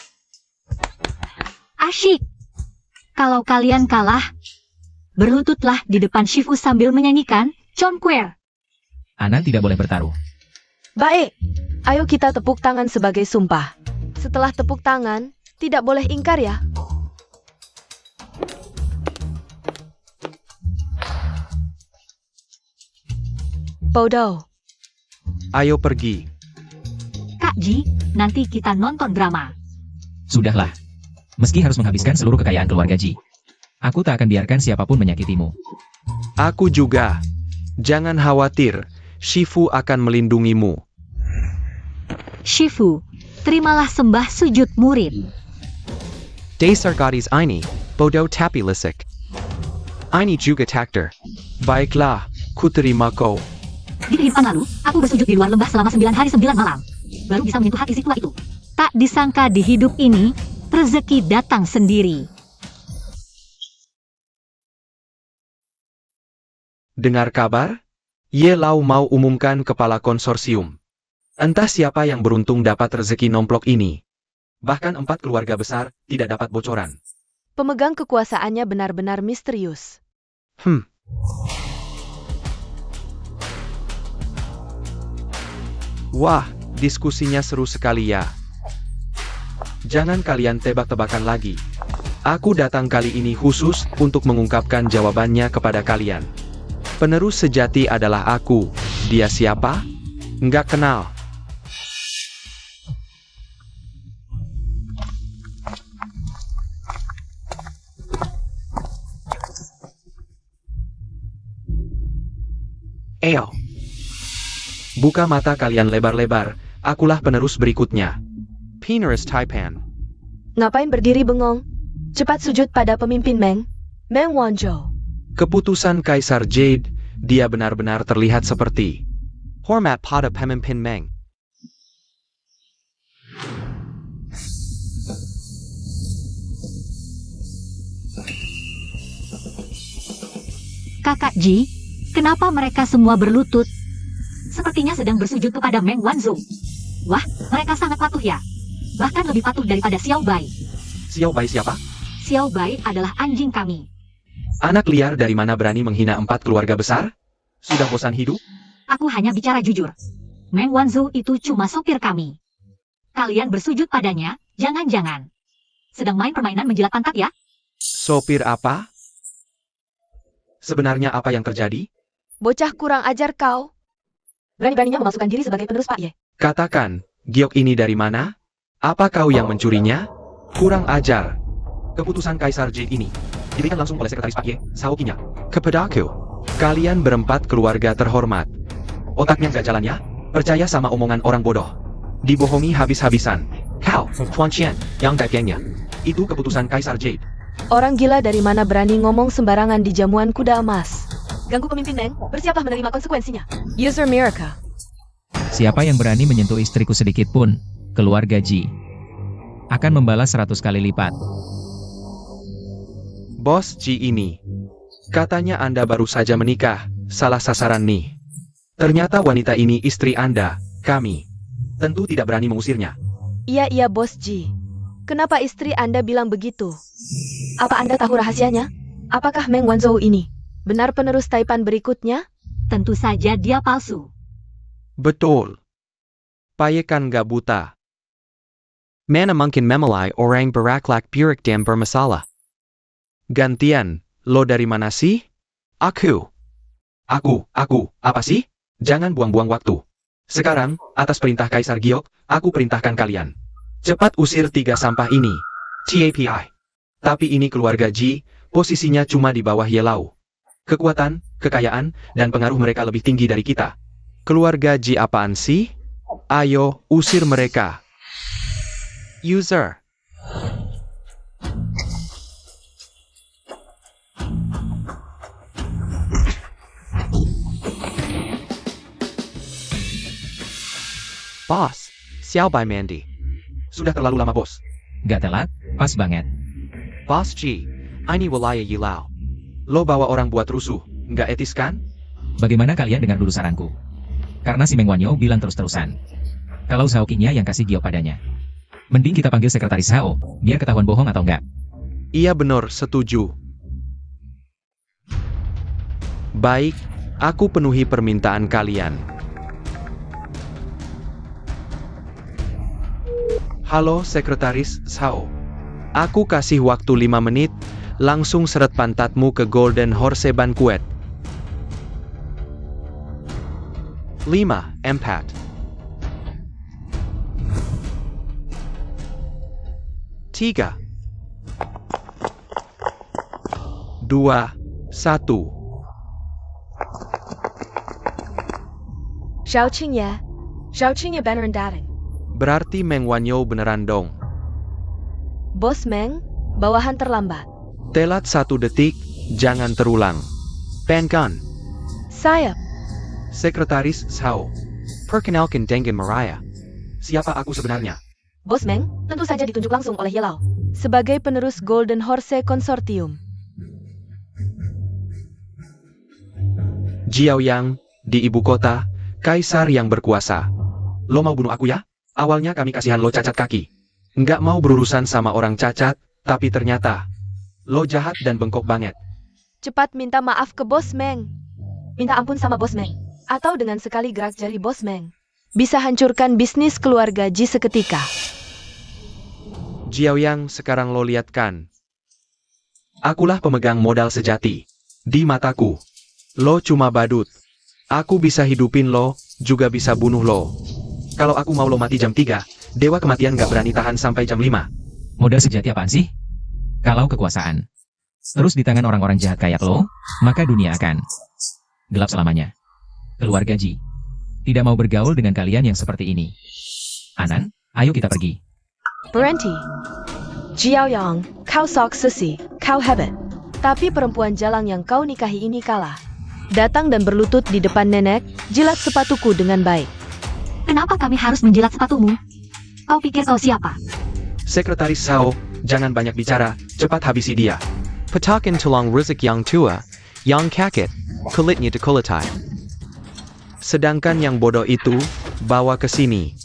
Asyik. Kalau kalian kalah, berlututlah di depan Shifu sambil menyanyikan Chonquer. Anan tidak boleh bertaruh. Baik, ayo kita tepuk tangan sebagai sumpah. Setelah tepuk tangan, tidak boleh ingkar ya. Bodoh. Ayo pergi. Kak Ji, nanti kita nonton drama. Sudahlah. Meski harus menghabiskan seluruh kekayaan keluarga Ji, aku tak akan biarkan siapapun menyakitimu. Aku juga. Jangan khawatir, Shifu akan melindungimu. Shifu, terimalah sembah sujud murid. Dasar gadis ini, bodoh tapi lisik. Ini juga takdir. Baiklah, ku terima kau. Di kehidupan lalu, aku bersujud di luar lembah selama 9 hari 9 malam. Baru bisa menyentuh hati si tua itu. Tak disangka di hidup ini, rezeki datang sendiri. Dengar kabar? Ye Lau mau umumkan kepala konsorsium. Entah siapa yang beruntung dapat rezeki nomplok ini. Bahkan 4 keluarga besar tidak dapat bocoran. Pemegang kekuasaannya benar-benar misterius. Wah, diskusinya seru sekali ya. Jangan kalian tebak-tebakan lagi. Aku datang kali ini khusus untuk mengungkapkan jawabannya kepada kalian. Penerus sejati adalah aku. Dia siapa? Nggak kenal. Ayo. Buka mata kalian lebar-lebar, akulah penerus berikutnya. Penerus Taipan. Ngapain berdiri bengong? Cepat sujud pada pemimpin Meng Wanzhou. Keputusan Kaisar Jade, dia benar-benar terlihat seperti hormat pada pemimpin Meng. Kakak Ji, kenapa mereka semua berlutut? Sepertinya sedang bersujud kepada Meng Wanzhou. Wah, mereka sangat patuh ya. Bahkan lebih patuh daripada Xiao Bai. Xiao Bai siapa? Xiao Bai adalah anjing kami. Anak liar dari mana berani menghina 4 keluarga besar? Sudah bosan hidup? Aku hanya bicara jujur. Meng Wanzhou itu cuma sopir kami. Kalian bersujud padanya, jangan-jangan sedang main permainan menjilat pantat ya? Sopir apa? Sebenarnya apa yang terjadi? Bocah kurang ajar kau. Berani-beraninya memasukkan diri sebagai penerus Pak Ye. Katakan, giok ini dari mana? Apa kau yang mencurinya? Kurang ajar. Keputusan Kaisar Jade ini diberikan langsung oleh Sekretaris Pak Ye, Saokinya. Kepadaku. Kalian berempat keluarga terhormat. Otaknya nggak jalan ya? Percaya sama omongan orang bodoh. Dibohongi habis-habisan. Kau, Tuan Qian, yang gengnya. Itu keputusan Kaisar Jade. Orang gila dari mana berani ngomong sembarangan di jamuan kuda emas. Ganggu pemimpin Meng, bersiaplah menerima konsekuensinya. User Miraka. Siapa yang berani menyentuh istriku sedikit pun, keluarga Ji akan membalas 100 kali lipat. Bos Ji ini. Katanya Anda baru saja menikah, salah sasaran nih. Ternyata wanita ini istri Anda, kami. Tentu tidak berani mengusirnya. Iya Bos Ji. Kenapa istri Anda bilang begitu? Apa Anda tahu rahasianya? Apakah Meng Wanzhou ini benar penerus Taipan berikutnya? Tentu saja dia palsu. Betul. Paye kan gak buta. Mana mungkin memelai orang beraklak buruk dan bermasalah. Gantian, lo dari mana sih? Aku, apa sih? Jangan buang-buang waktu. Sekarang, atas perintah Kaisar Giok, aku perintahkan kalian. Cepat usir 3 sampah ini. TAPI. Tapi ini keluarga Ji, posisinya cuma di bawah Ye Lau. Kekuatan, kekayaan, dan pengaruh mereka lebih tinggi dari kita. Keluarga Ji apaan sih? Ayo, usir mereka. User. Bos, Xiao Bai Mandy. Sudah terlalu lama bos. Gak telat, pas banget. Bos Ji, ini wilayah Ye Lau. Lo bawa orang buat rusuh, nggak etis kan? Bagaimana kalian dengar dulu saranku? Karena si Meng Wanzhou bilang terus-terusan kalau Saokinya yang kasih Gio padanya. Mending kita panggil Sekretaris Hao, biar ketahuan bohong atau enggak. Iya benar, setuju. Baik, aku penuhi permintaan kalian. Halo Sekretaris Sao. Aku kasih waktu 5 menit, langsung seret pantatmu ke Golden Horse Banquet. 5, 4. 3, 2, 1. Zhao Qingye. Zhao Qingye beneran datang. Berarti Meng Wanyo beneran dong. Bos Meng, bawahan terlambat. Telat 1 detik, jangan terulang. Penkan. Sayap. Sekretaris Sao. Perkenalkan Dengen Maraya. Siapa aku sebenarnya? Bos Meng, tentu saja ditunjuk langsung oleh Ye Lao sebagai penerus Golden Horse Consortium. Jiaoyang, di ibu kota, kaisar yang berkuasa. Lo mau bunuh aku ya? Awalnya kami kasihan lo cacat kaki. Nggak mau berurusan sama orang cacat, tapi ternyata lo jahat dan bengkok banget. Cepat minta maaf ke Bos Meng. Minta ampun sama Bos Meng. Atau dengan sekali gerak jari Bos Meng bisa hancurkan bisnis keluarga Ji seketika. Jiaoyang, sekarang lo lihat kan? Akulah pemegang modal sejati. Di mataku, lo cuma badut. Aku bisa hidupin lo, juga bisa bunuh lo. Kalau aku mau lo mati jam 3, Dewa Kematian gak berani tahan sampai jam 5. Modal sejati apaan sih? Kalau kekuasaan terus di tangan orang-orang jahat kayak lo, maka dunia akan gelap selamanya. Keluarga Ji tidak mau bergaul dengan kalian yang seperti ini. Anan, ayo kita pergi. Berhenti. Jiaoyang, kau sok sesi, kau hebat. Tapi perempuan jalang yang kau nikahi ini kalah. Datang dan berlutut di depan nenek, jilat sepatuku dengan baik. Kenapa kami harus menjilat sepatumu? Kau pikir kau siapa? Sekretaris Sao, jangan banyak bicara, cepat habisi dia. Petakan tulang rusuk yang tua, yang kaget, kulitnya dikulatai. Sedangkan yang bodoh itu, bawa ke sini.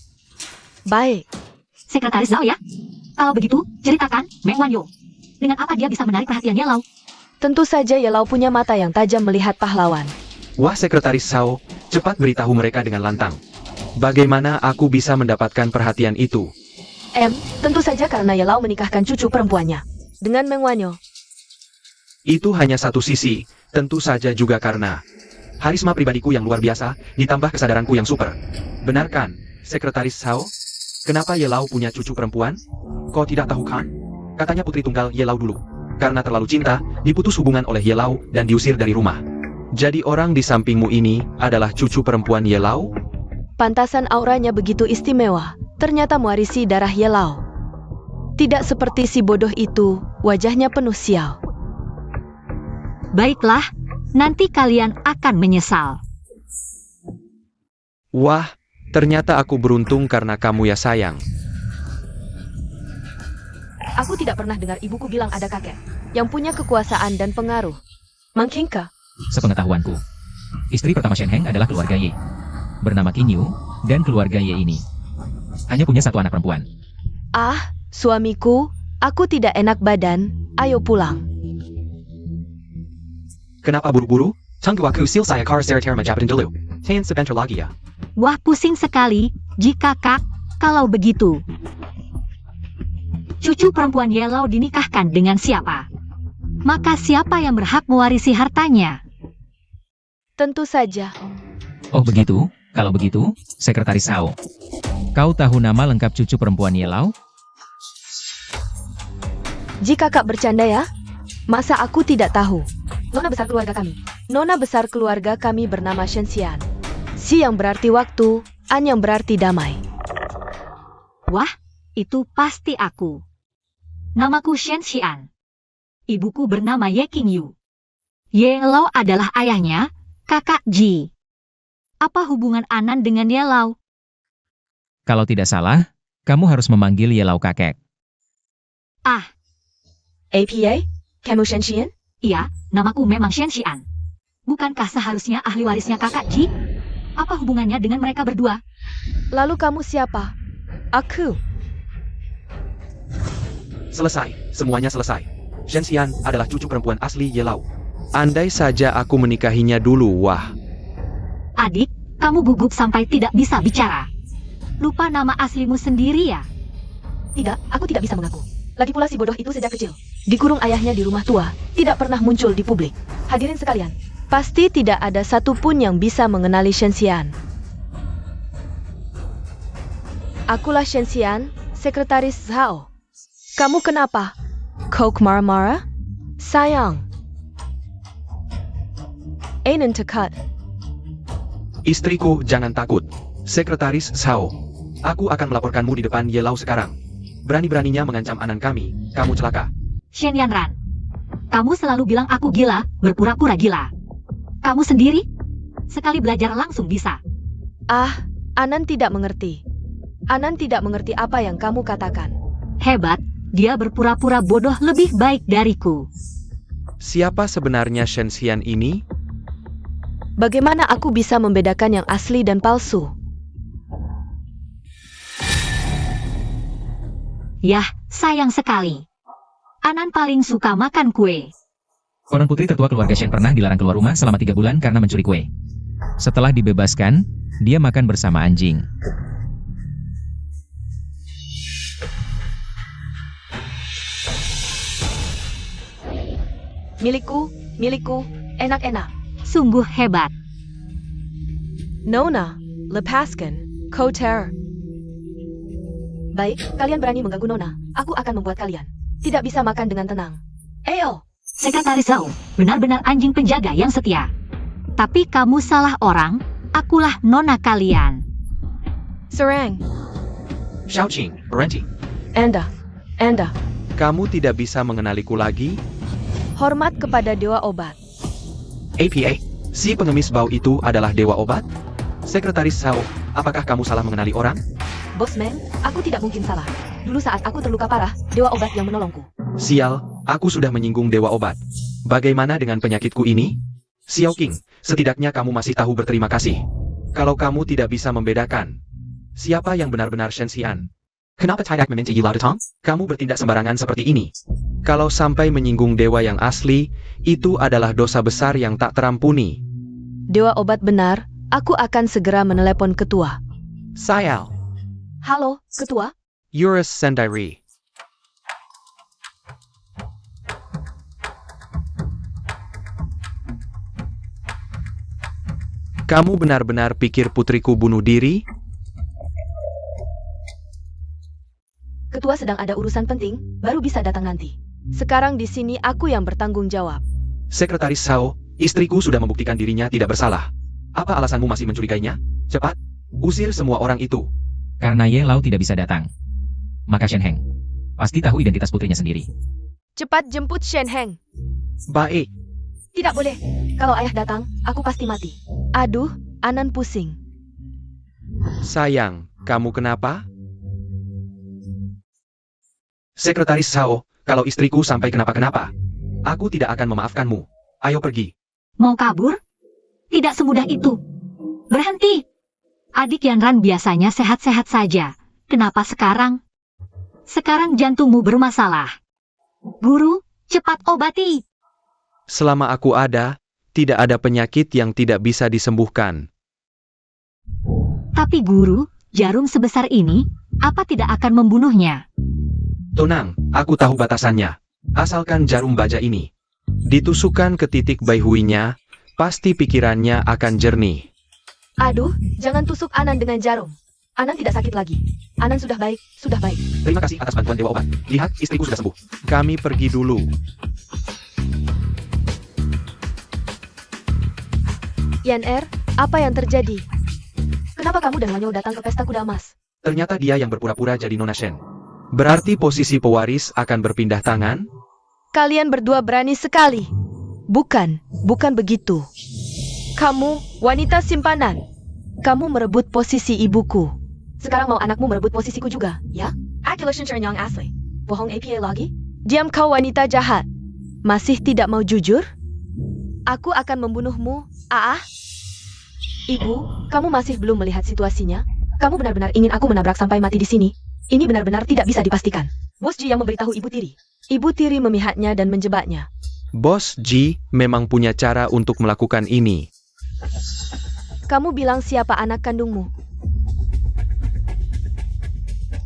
Baik. Sekretaris Zhao ya? Kalau begitu, ceritakan, Meng Wanyo. Dengan apa dia bisa menarik perhatian Ye Lao? Tentu saja Ye Lao punya mata yang tajam melihat pahlawan. Wah Sekretaris Sao, cepat beritahu mereka dengan lantang. Bagaimana aku bisa mendapatkan perhatian itu? Tentu saja karena Ye Lao menikahkan cucu perempuannya dengan Meng Wanyo. Itu hanya satu sisi, tentu saja juga karena harisma pribadiku yang luar biasa, ditambah kesadaranku yang super. Benarkan, Sekretaris Sao? Kenapa Ye Lao punya cucu perempuan? Kau tidak tahu kan? Katanya putri tunggal Ye Lao dulu. Karena terlalu cinta, diputus hubungan oleh Ye Lao dan diusir dari rumah. Jadi orang di sampingmu ini adalah cucu perempuan Ye Lao? Pantasan auranya begitu istimewa, ternyata mewarisi darah Ye Lao. Tidak seperti si bodoh itu, wajahnya penuh sial. Baiklah, nanti kalian akan menyesal. Wah, ternyata aku beruntung karena kamu ya sayang. Aku tidak pernah dengar ibuku bilang ada kakek yang punya kekuasaan dan pengaruh. Mangkingka. Sepengetahuanku, istri pertama Shen Heng adalah keluarga Ye. Bernama Qin Yu, dan keluarga Ye ini hanya punya satu anak perempuan. Ah, suamiku, aku tidak enak badan, ayo pulang. Kenapa buru-buru? Tunggu aku selesai akar serter menjawabin dulu. Tahan sebentar lagi ya. Wah, pusing sekali, jika Kak, kalau begitu. Cucu perempuan Ye Lao dinikahkan dengan siapa? Maka siapa yang berhak mewarisi hartanya? Tentu saja. Oh begitu? Kalau begitu, Sekretaris Sao, kau tahu nama lengkap cucu perempuan Ye Lao? Jika Kak bercanda ya? Masa aku tidak tahu? Nona besar keluarga kami. Nona besar keluarga kami bernama Shen Xian. Si yang berarti waktu, An yang berarti damai. Wah, itu pasti aku. Namaku Shen Xian. Ibuku bernama Ye Qingyu. Ye Lao adalah ayahnya, kakak Ji. Apa hubungan Anan dengan Ye Lao? Kalau tidak salah, kamu harus memanggil Ye Lao kakek. Ah, APA? Kamu Shen Xian? iya, namaku memang Shen Xian. Bukankah seharusnya ahli warisnya kakak Ji? Apa hubungannya dengan mereka berdua? Lalu kamu siapa? Aku. Selesai, semuanya selesai. Shen Xian adalah cucu perempuan asli Yelau. Andai saja aku menikahinya dulu, wah. Adik, kamu gugup sampai tidak bisa bicara. Lupa nama aslimu sendiri ya? Tidak, aku tidak bisa mengaku. Lagi pula si bodoh itu sejak kecil dikurung ayahnya di rumah tua, tidak pernah muncul di publik. Hadirin sekalian, pasti tidak ada satupun yang bisa mengenali Shen Xian. Akulah Shen Xian, sekretaris Zhao. Kamu kenapa? Kau marah-marah? Sayang. Einen tekat. Istriku, jangan takut. Sekretaris Zhao. Aku akan melaporkanmu di depan Yelau sekarang. Berani-beraninya mengancam anan kami, kamu celaka. Shen Yanran, kamu selalu bilang aku gila, berpura-pura gila. Kamu sendiri? Sekali belajar langsung bisa. Ah, Anan tidak mengerti. Anan tidak mengerti apa yang kamu katakan. Hebat, dia berpura-pura bodoh lebih baik dariku. Siapa sebenarnya Shen Xian ini? Bagaimana aku bisa membedakan yang asli dan palsu? Yah, sayang sekali. Anan paling suka makan kue. Orang putri tertua keluarga Shen pernah dilarang keluar rumah selama 3 bulan karena mencuri kue. Setelah dibebaskan, dia makan bersama anjing. Milikku, milikku, enak-enak. Sungguh hebat. Nona, lepaskan, Koter. Baik, kalian berani mengganggu Nona. Aku akan membuat kalian tidak bisa makan dengan tenang. Eyo! Sekretaris Zhao, benar-benar anjing penjaga yang setia. Tapi kamu salah orang, akulah nona kalian. Serang, Xiaoqing, berhenti. Anda, Kamu tidak bisa mengenaliku lagi? hormat kepada dewa obat. APA, si pengemis bau itu adalah dewa obat? Sekretaris Zhao, apakah kamu salah mengenali orang? Bosman, aku tidak mungkin salah. Dulu saat aku terluka parah, dewa obat yang menolongku. Sial, aku sudah menyinggung dewa obat. Bagaimana dengan penyakitku ini? Xiaoqing, setidaknya kamu masih tahu berterima kasih. Kalau kamu tidak bisa membedakan, siapa yang benar-benar Shen Xian? Kenapa tidak meminta Yelau datang? Kamu bertindak sembarangan seperti ini. Kalau sampai menyinggung dewa yang asli, itu adalah dosa besar yang tak terampuni. Dewa obat benar, aku akan segera menelepon ketua. Sayal, Halo, ketua? Eurus Sendairi. Kamu benar-benar pikir putriku bunuh diri? Ketua sedang ada urusan penting, baru bisa datang nanti. Sekarang di sini aku yang bertanggung jawab. Sekretaris Zhao, istriku sudah membuktikan dirinya tidak bersalah. Apa alasanmu masih mencurigainya? Cepat, usir semua orang itu. Karena Yelau tidak bisa datang. Maka Shen Heng pasti tahu identitas putrinya sendiri. Cepat jemput Shen Heng. Baik, Tidak boleh. Kalau ayah datang, aku pasti mati. Aduh, Anan pusing. sayang, kamu kenapa? Sekretaris Zhao, kalau istriku sampai kenapa-kenapa, aku tidak akan memaafkanmu. Ayo pergi. Mau kabur? Tidak semudah itu. Berhenti. Adik Yanran biasanya sehat-sehat saja. Kenapa sekarang? Sekarang jantungmu bermasalah. Guru, cepat obati. Selama aku ada, tidak ada penyakit yang tidak bisa disembuhkan. Tapi guru, jarum sebesar ini, apa tidak akan membunuhnya? Tenang, aku tahu batasannya. Asalkan jarum baja ini ditusukkan ke titik baihuinya, pasti pikirannya akan jernih. Aduh, jangan tusuk Anan dengan jarum. Anan tidak sakit lagi. Anan sudah baik, sudah baik. Terima kasih atas bantuan Dewa Obat. Lihat, istriku sudah sembuh. Kami pergi dulu. Yan apa yang terjadi? Kenapa kamu dan Wanyo datang ke pesta kuda emas? Ternyata dia yang berpura-pura jadi Nona Shen. Berarti posisi pewaris akan berpindah tangan? Kalian berdua berani sekali. Bukan begitu. Kamu, wanita simpanan. Kamu merebut posisi ibuku. Sekarang mau anakmu merebut posisiku juga, ya? Yang asli. Bohong APA lagi? Diam kau wanita jahat. Masih tidak mau jujur? Aku akan membunuhmu, Ibu, kamu masih belum melihat situasinya? Kamu benar-benar ingin aku menabrak sampai mati di sini? Ini benar-benar tidak bisa dipastikan. Bos Ji yang memberitahu ibu tiri. Ibu tiri memihaknya dan menjebaknya. Bos Ji memang punya cara untuk melakukan ini. Kamu bilang siapa anak kandungmu?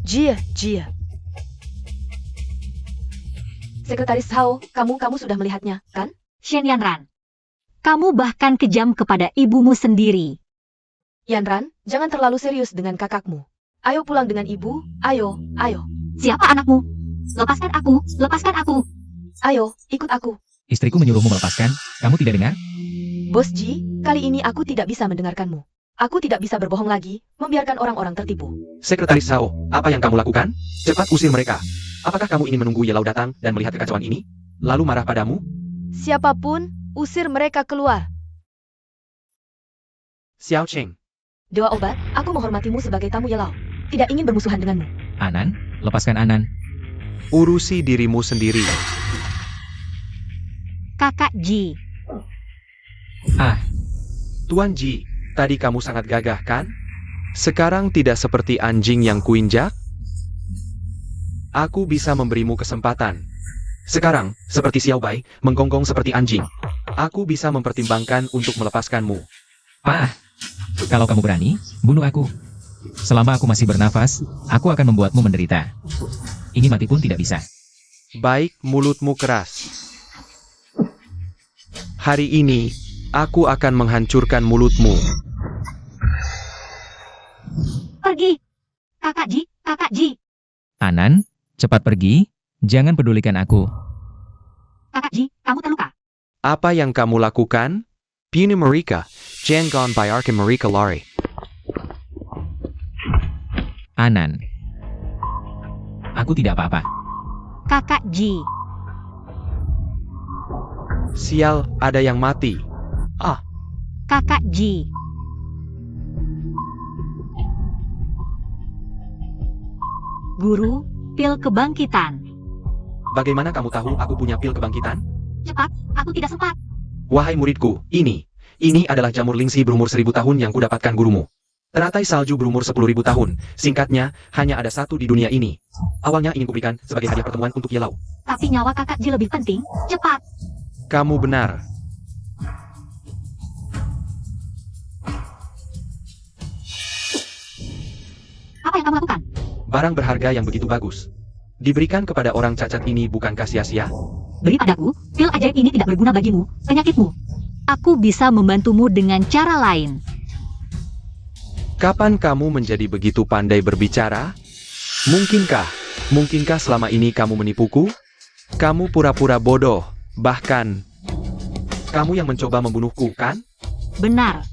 Jie. Sekretaris Hao, kamu sudah melihatnya, kan? Shen Yanran, kamu bahkan kejam kepada ibumu sendiri. Yanran, jangan terlalu serius dengan kakakmu. Ayo pulang dengan ibu, ayo. Siapa anakmu? Lepaskan aku. Ayo, ikut aku. Istriku menyuruhmu melepaskan, kamu tidak dengar? Bos Ji, kali ini aku tidak bisa mendengarkanmu. Aku tidak bisa berbohong lagi, membiarkan orang-orang tertipu. Sekretaris Hao, apa yang kamu lakukan? Cepat usir mereka. Apakah kamu ingin menunggu Yelau datang dan melihat kekacauan ini? Lalu marah padamu? Siapapun, usir mereka keluar. Xiao Cheng. Dewa obat, aku menghormatimu sebagai tamu Yelau. Tidak ingin bermusuhan denganmu. Anan, lepaskan Anan. Urusi dirimu sendiri. Kakak Ji, Ah, Tuan Ji, tadi kamu sangat gagah kan? Sekarang tidak seperti anjing yang kuinjak? Aku bisa memberimu kesempatan. Sekarang, seperti Xiao Bai, menggonggong seperti anjing. Aku bisa mempertimbangkan untuk melepaskanmu. Pak, kalau kamu berani, bunuh aku. Selama aku masih bernafas, aku akan membuatmu menderita. Ini mati pun tidak bisa. Baik, mulutmu keras. Hari ini, aku akan menghancurkan mulutmu. pergi. Kakak Ji. Anan, cepat pergi, jangan pedulikan aku. Kakak Ji, kamu terluka. Apa yang kamu lakukan? Puni Marika, Jangon Bayarkan Marika Lari. Anan, aku tidak apa-apa. Kakak Ji, Sial, ada yang mati. Kakak Ji. Guru, pil kebangkitan. Bagaimana kamu tahu aku punya pil kebangkitan? Cepat, aku tidak sempat. Wahai muridku, ini adalah jamur lingsi berumur 1000 tahun yang kudapatkan gurumu. Teratai salju berumur 10.000 tahun. Singkatnya, hanya ada satu di dunia ini. Awalnya ingin kuberikan sebagai hadiah pertemuan untuk Yelau. Tapi nyawa kakak Ji lebih penting. Cepat. Kamu benar. Apa yang kamu lakukan? Barang berharga yang begitu bagus. Diberikan kepada orang cacat ini bukankah sia-sia? Beri padaku, pil ajaib ini tidak berguna bagimu, penyakitmu. Aku bisa membantumu dengan cara lain. Kapan kamu menjadi begitu pandai berbicara? Mungkinkah selama ini kamu menipuku? Kamu pura-pura bodoh, bahkan kamu yang mencoba membunuhku, kan? Benar.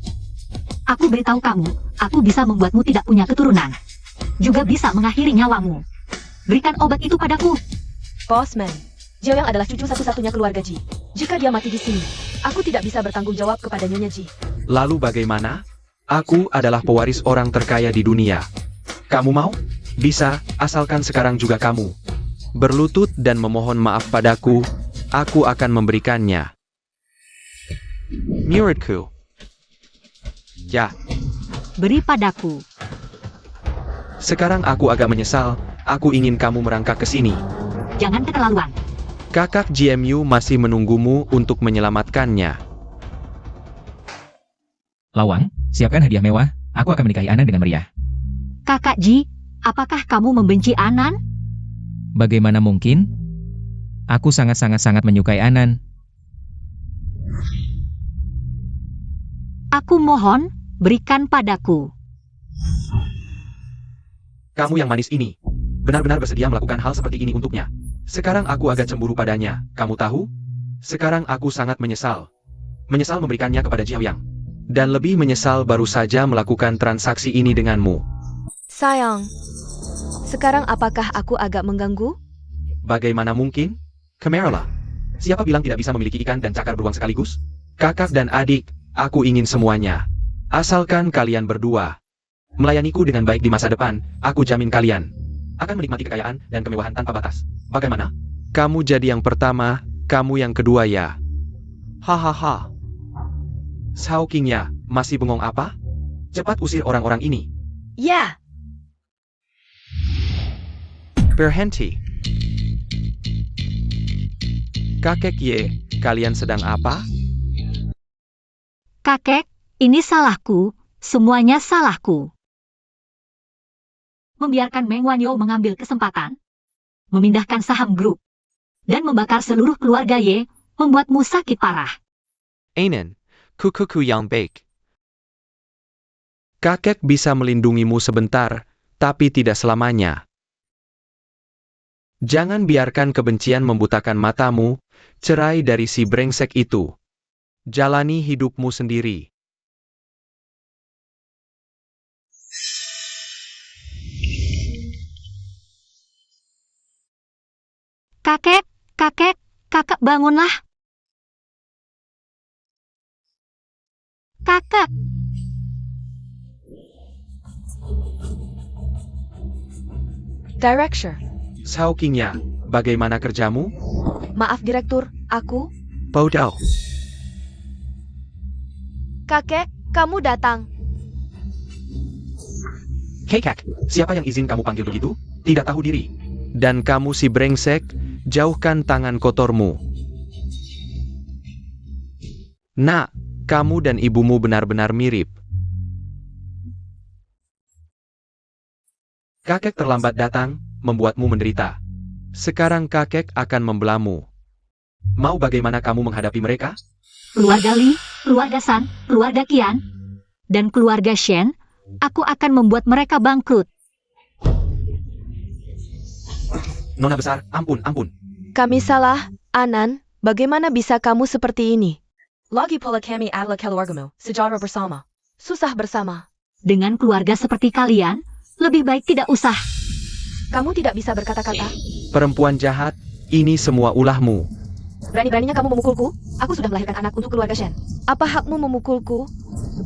Aku beritahu kamu, aku bisa membuatmu tidak punya keturunan. Juga bisa mengakhiri nyawamu. Berikan obat itu padaku. Bossman, Jiao Yang adalah cucu satu-satunya keluarga Ji. Jika dia mati di sini, aku tidak bisa bertanggung jawab kepada Nyonya Ji. Lalu bagaimana? Aku adalah pewaris orang terkaya di dunia. Kamu mau? Bisa, asalkan sekarang juga kamu berlutut dan memohon maaf padaku, aku akan memberikannya. Muridku. Ya, Beri padaku. sekarang aku agak menyesal, aku ingin kamu merangkak ke sini. Jangan keterlaluan. Kakak GMU masih menunggumu untuk menyelamatkannya. Lawang, siapkan hadiah mewah, aku akan menikahi Anan dengan meriah. Kakak Ji, apakah kamu membenci Anan? Bagaimana mungkin? Aku sangat-sangat menyukai Anan. Aku mohon, berikan padaku. Kamu yang manis ini, benar-benar bersedia melakukan hal seperti ini untuknya. Sekarang aku agak cemburu padanya, kamu tahu? Sekarang aku sangat menyesal. Menyesal memberikannya kepada Jiao Yang. Dan lebih menyesal baru saja melakukan transaksi ini denganmu. Sayang, sekarang apakah aku agak mengganggu? Bagaimana mungkin? Kemerla. Siapa bilang tidak bisa memiliki ikan dan cakar beruang sekaligus? Kakak dan adik, aku ingin semuanya. Asalkan kalian berdua melayaniku dengan baik di masa depan, aku jamin kalian akan menikmati kekayaan dan kemewahan tanpa batas. Bagaimana? Kamu jadi yang pertama, kamu yang kedua ya. Hahaha. Sao Kingnya, masih bengong apa? Cepat usir orang-orang ini. Ya, Berhenti. Kakek Ye, kalian sedang apa? Kakek, ini salahku, semuanya salahku. Membiarkan Meng Wanyo mengambil kesempatan, memindahkan saham grup, dan membakar seluruh keluarga Ye, membuatmu sakit parah. Ainen, kukuku yang baik. Kakek bisa melindungimu sebentar, tapi tidak selamanya. Jangan biarkan kebencian membutakan matamu, cerai dari si brengsek itu. Jalani hidupmu sendiri. Kakek, kakak bangunlah. Kakak, Director. Sao Qingya, bagaimana kerjamu? Maaf Direktur, aku. Bodoh. Kakek, kamu datang. Kekak, siapa yang izin kamu panggil begitu? Tidak tahu diri. Dan kamu si brengsek, jauhkan tangan kotormu. Nak, kamu dan ibumu benar-benar mirip. Kakek terlambat datang, membuatmu menderita. Sekarang kakek akan membelamu. Mau bagaimana kamu menghadapi mereka? keluarga Li, keluarga San, keluarga Qian, dan keluarga Shen, aku akan membuat mereka bangkrut. Nona besar, ampun, ampun. Kami salah, Anan. Bagaimana bisa kamu seperti ini? Lagi pula kami adalah keluargamu, sejarah bersama. Susah bersama. Dengan keluarga seperti kalian, lebih baik tidak usah. Kamu tidak bisa berkata-kata. Perempuan jahat, ini semua ulahmu. Berani-beraninya kamu memukulku? Aku sudah melahirkan anak untuk keluarga Shen. Apa hakmu memukulku?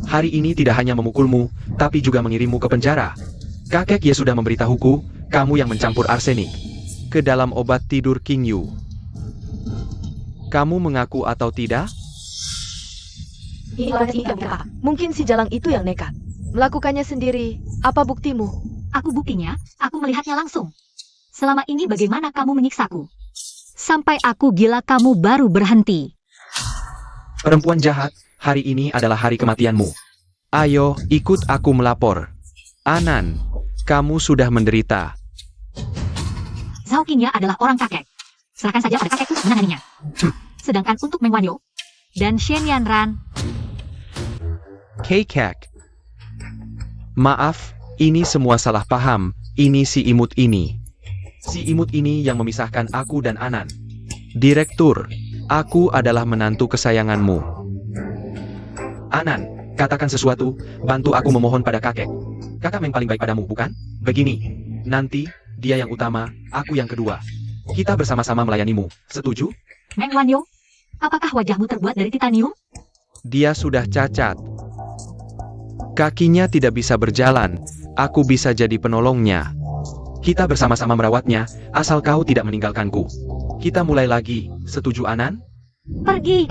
Hari ini tidak hanya memukulmu, tapi juga mengirimmu ke penjara. Kakek Ye sudah memberitahuku, kamu yang mencampur arsenik ke dalam obat tidur King Yu. Kamu mengaku atau tidak? Ini orang ini yang nekat. Mungkin si Jalang itu yang nekat. Melakukannya sendiri. Apa buktimu? Aku buktinya, aku melihatnya langsung. Selama ini bagaimana kamu menyiksaku? Sampai aku gila kamu baru berhenti. Perempuan jahat, hari ini adalah hari kematianmu. Ayo, ikut aku melapor. Anan, kamu sudah menderita. Zhao Qingya adalah orang kakek. Serahkan saja pada kakek untuk menanganinya. Sedangkan untuk Meng Wanyo dan Shen Yanran, Kekak. Maaf, ini semua salah paham, ini si imut ini. Si imut ini yang memisahkan aku dan Anan. Direktur, aku adalah menantu kesayanganmu. Anan, katakan sesuatu, bantu aku memohon pada kakek. Kakak yang paling baik padamu, bukan? Begini, nanti, dia yang utama, aku yang kedua. Kita bersama-sama melayanimu, setuju? Meng Wanyo, apakah wajahmu terbuat dari titanium? Dia sudah cacat. Kakinya tidak bisa berjalan, aku bisa jadi penolongnya. Kita bersama-sama merawatnya, asal kau tidak meninggalkanku. Kita mulai lagi, setuju Anan? Pergi.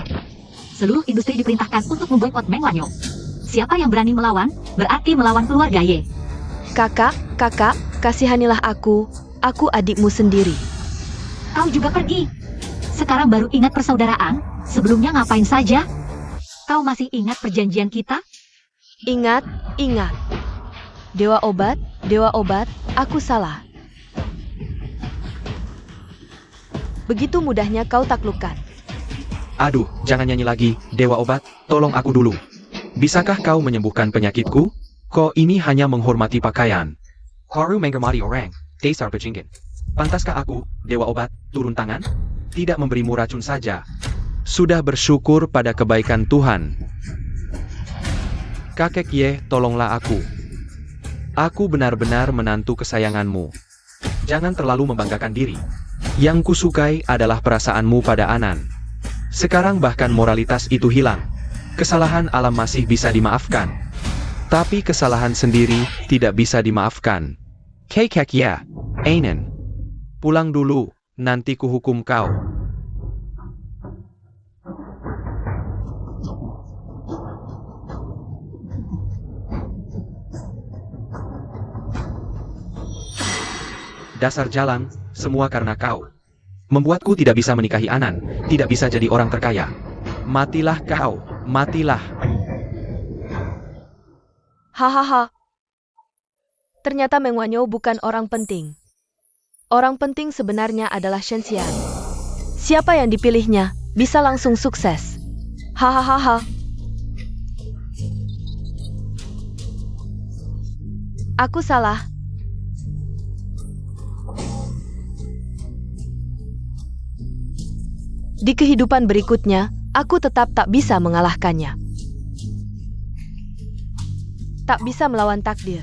Seluruh industri diperintahkan untuk memboikot Meng Wanyo. Siapa yang berani melawan, berarti melawan keluarga Ye. Kakak, kasihanilah aku adikmu sendiri. Kau juga pergi. Sekarang baru ingat persaudaraan, sebelumnya ngapain saja? Kau masih ingat perjanjian kita? Ingat. Dewa obat, aku salah. Begitu mudahnya kau taklukkan. Aduh, jangan nyanyi lagi, Dewa Obat, tolong aku dulu. Bisakah kau menyembuhkan penyakitku? Kau ini hanya menghormati pakaian. Haru menghormati orang, dasar bajingan. Pantaskah aku, Dewa Obat, turun tangan? Tidak memberimu racun saja. Sudah bersyukur pada kebaikan Tuhan. Kakek Ye, tolonglah aku. Aku benar-benar menantu kesayanganmu. Jangan terlalu membanggakan diri. Yang kusukai adalah perasaanmu pada Anan. Sekarang bahkan moralitas itu hilang. Kesalahan alam masih bisa dimaafkan. Tapi kesalahan sendiri tidak bisa dimaafkan. Kakek Ye, Ainen. Pulang dulu, nanti kuhukum kau. Dasar Jalang, semua karena kau. Membuatku tidak bisa menikahi Anan, tidak bisa jadi orang terkaya. Matilah kau, matilah. Hahaha. Ternyata Meng Wanyo bukan orang penting. Orang penting sebenarnya adalah Shen Xian. Siapa yang dipilihnya, bisa langsung sukses. Hahaha. Aku salah. Di kehidupan berikutnya, aku tetap tak bisa mengalahkannya. Tak bisa melawan takdir.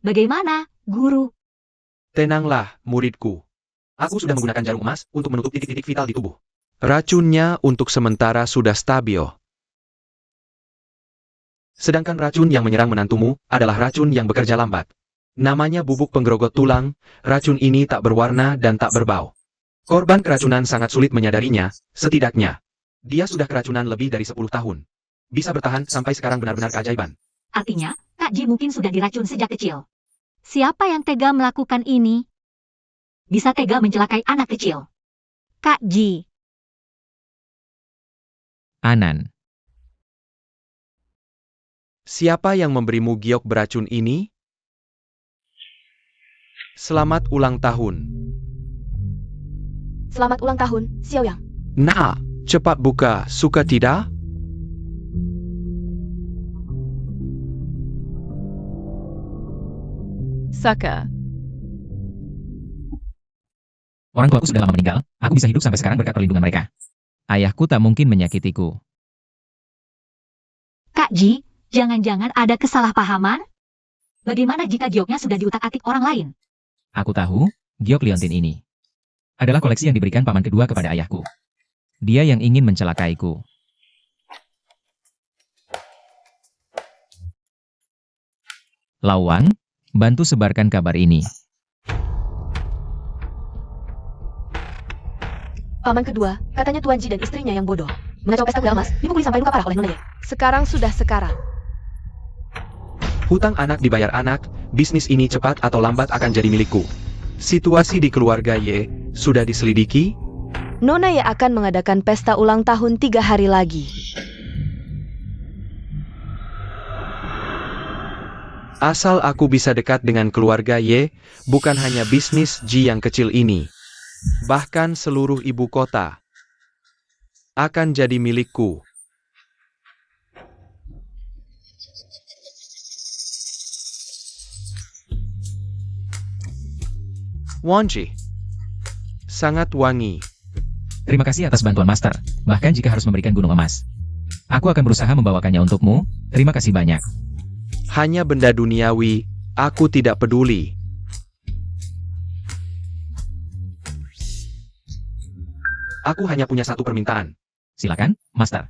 Bagaimana, guru? Tenanglah, muridku. Aku sudah menggunakan jarum emas untuk menutup titik-titik vital di tubuh. Racunnya untuk sementara sudah stabil. Sedangkan racun yang menyerang menantumu adalah racun yang bekerja lambat. Namanya bubuk penggerogot tulang, racun ini tak berwarna dan tak berbau. Korban keracunan sangat sulit menyadarinya, setidaknya. Dia sudah keracunan lebih dari 10 tahun. Bisa bertahan sampai sekarang benar-benar keajaiban. Artinya, Kak Ji mungkin sudah diracun sejak kecil. Siapa yang tega melakukan ini? Bisa tega mencelakai anak kecil. Kak Ji. Anan. Siapa yang memberimu giok beracun ini? Selamat ulang tahun. Selamat ulang tahun, Xiaoyang. Nah, cepat buka, suka tidak? Saka. Orang tuaku sudah lama meninggal, aku bisa hidup sampai sekarang berkat perlindungan mereka. Ayahku tak mungkin menyakitiku. Kak Ji, jangan-jangan ada kesalahpahaman? Bagaimana jika gioknya sudah diutak-atik orang lain? Aku tahu, giok liontin ini adalah koleksi yang diberikan paman kedua kepada ayahku. Dia yang ingin mencelakaiku. Lawang, bantu sebarkan kabar ini. Paman kedua, katanya Tuan Ji dan istrinya yang bodoh. Mengacau pesta gula emas, dipukuli sampai luka parah oleh Nona Ye. Sekarang sudah sekarang. Hutang anak dibayar anak, bisnis ini cepat atau lambat akan jadi milikku. Situasi di keluarga Ye sudah diselidiki? Nona Ye akan mengadakan pesta ulang tahun 3 hari lagi. Asal aku bisa dekat dengan keluarga Ye, bukan hanya bisnis Ji yang kecil ini. Bahkan seluruh ibu kota akan jadi milikku. Wanji. Sangat wangi. Terima kasih atas bantuan Master, bahkan jika harus memberikan gunung emas. Aku akan berusaha membawakannya untukmu, terima kasih banyak. Hanya benda duniawi, aku tidak peduli. Aku hanya punya satu permintaan. Silakan, Master.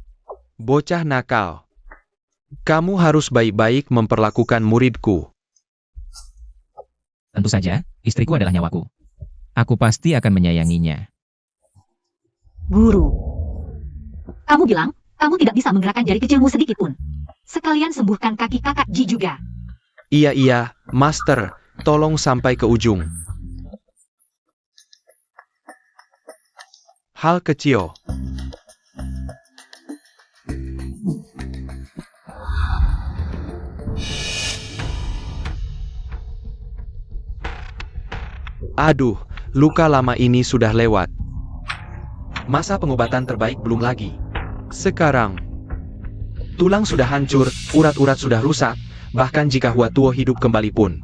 Bocah nakal. Kamu harus baik-baik memperlakukan muridku. Tentu saja, istriku adalah nyawaku. Aku pasti akan menyayanginya. Guru. Kamu bilang, kamu tidak bisa menggerakkan jari kecilmu sedikit pun. Sekalian sembuhkan kaki kakak Ji juga. Iya, Master. Tolong sampai ke ujung. Hal kecil. Aduh, luka lama ini sudah lewat. Masa pengobatan terbaik belum lagi. Sekarang, tulang sudah hancur, urat-urat sudah rusak, bahkan jika Hua Tuo hidup kembali pun.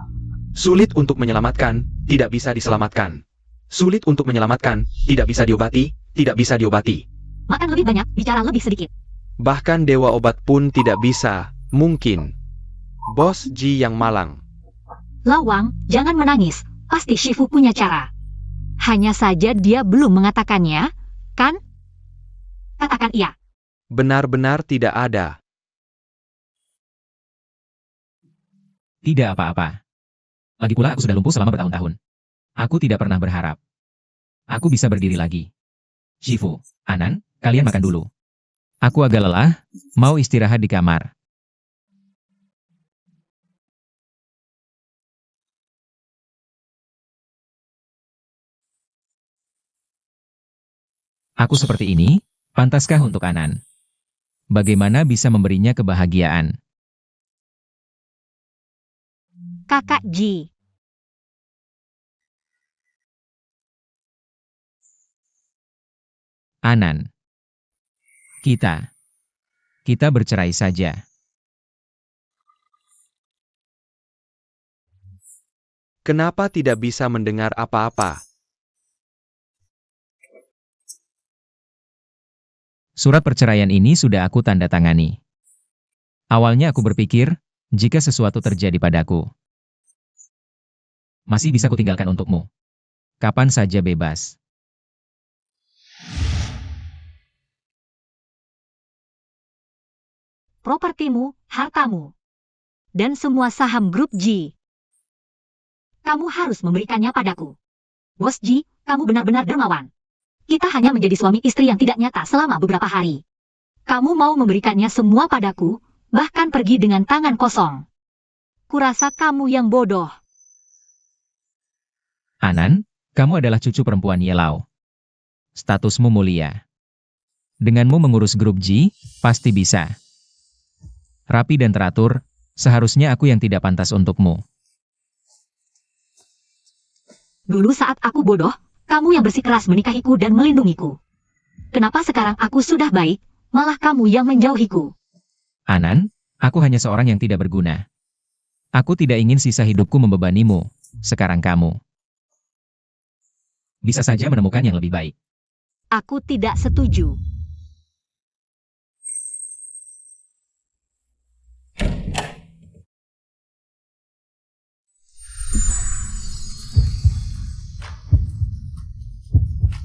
Sulit untuk menyelamatkan, tidak bisa diselamatkan. Sulit untuk menyelamatkan, tidak bisa diobati, tidak bisa diobati. Makan lebih banyak, bicara lebih sedikit. Bahkan dewa obat pun tidak bisa, mungkin. Bos Ji yang malang. Lawang, jangan menangis. Pasti Shifu punya cara. Hanya saja dia belum mengatakannya, kan? Katakan iya. Benar-benar tidak ada. Tidak apa-apa. Lagi pula aku sudah lumpuh selama bertahun-tahun. Aku tidak pernah berharap aku bisa berdiri lagi. Shifu, Anan, kalian makan dulu. Aku agak lelah, mau istirahat di kamar. Aku seperti ini, pantaskah untuk Anan? Bagaimana bisa memberinya kebahagiaan? Kakak Ji. Anan. Kita bercerai saja. Kenapa tidak bisa mendengar apa-apa? Surat perceraian ini sudah aku tanda tangani. Awalnya aku berpikir, jika sesuatu terjadi padaku, masih bisa kutinggalkan untukmu. Kapan saja bebas. Propertimu, hartamu, dan semua saham grup Ji. Kamu harus memberikannya padaku. Bos Ji, kamu benar-benar dermawan. Kita hanya menjadi suami istri yang tidak nyata selama beberapa hari. Kamu mau memberikannya semua padaku, bahkan pergi dengan tangan kosong. Kurasa kamu yang bodoh. Anan, kamu adalah cucu perempuan Yelau. Statusmu mulia. Denganmu mengurus grup Ji, pasti bisa. Rapi dan teratur, seharusnya aku yang tidak pantas untukmu. Dulu saat aku bodoh, kamu yang bersikeras menikahiku dan melindungiku. Kenapa sekarang aku sudah baik, malah kamu yang menjauhiku? Anan, aku hanya seorang yang tidak berguna. Aku tidak ingin sisa hidupku membebanimu, sekarang kamu bisa saja menemukan yang lebih baik. Aku tidak setuju.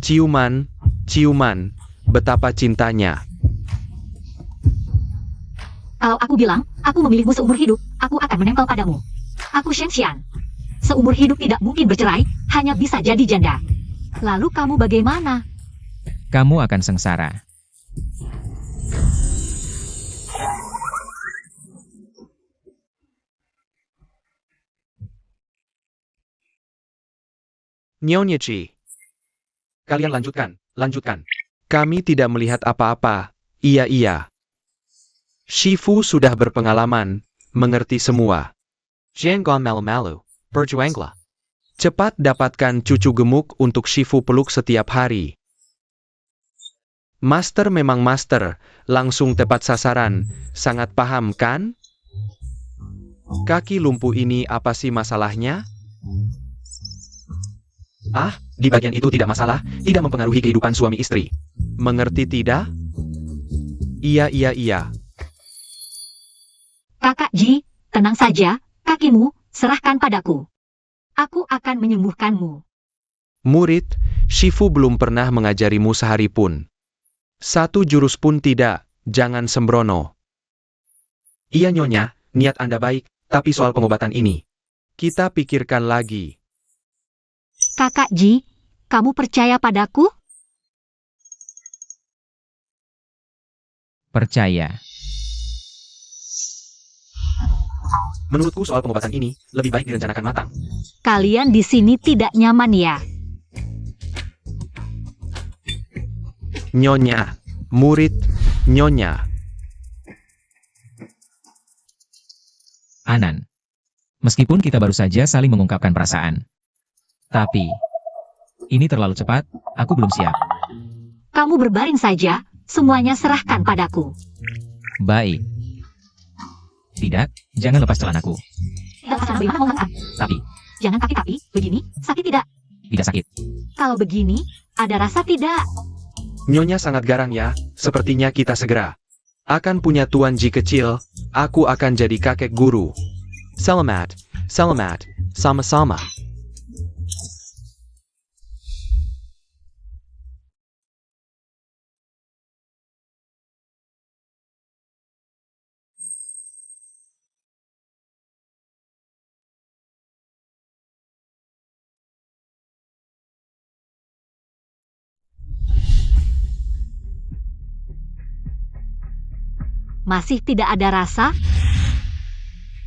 Ciuman, betapa cintanya. Kalau aku bilang, aku memilihmu seumur hidup, aku akan menempel padamu. Aku Shen Xian. Seumur hidup tidak mungkin bercerai, hanya bisa jadi janda. Lalu kamu bagaimana? Kamu akan sengsara. Nyonya Chi. Kalian lanjutkan. Kami tidak melihat apa-apa. Iya. Shifu sudah berpengalaman, mengerti semua. Jangan malu-malu, berjuanglah. Cepat dapatkan cucu gemuk untuk Shifu peluk setiap hari. Master memang master, langsung tepat sasaran, sangat paham kan? Kaki lumpuh ini apa sih masalahnya? Di bagian itu tidak masalah, tidak mempengaruhi kehidupan suami istri. Mengerti tidak? Iya. Kakak Ji, tenang saja, kakimu, serahkan padaku. Aku akan menyembuhkanmu. Murid, Shifu belum pernah mengajarimu sehari pun. Satu jurus pun tidak, jangan sembrono. Iya Nyonya, niat Anda baik, tapi soal pengobatan ini, kita pikirkan lagi. Kakak Ji, kamu percaya padaku? Percaya. Menurutku soal pengobatan ini, lebih baik direncanakan matang. Kalian di sini tidak nyaman ya? Nyonya, murid, Nyonya. Anan. Meskipun kita baru saja saling mengungkapkan perasaan. Tapi, ini terlalu cepat, aku belum siap. Kamu berbaring saja, semuanya serahkan padaku. Baik. Tidak, jangan lepas celanaku. Bagaimana mau makan? Tapi, Jangan tapi, begini, sakit tidak? tidak sakit. Kalau begini, ada rasa tidak? Nyonya sangat garang ya, sepertinya kita segera akan punya Tuan Ji kecil, aku akan jadi kakek guru. Selamat, sama-sama. Masih tidak ada rasa?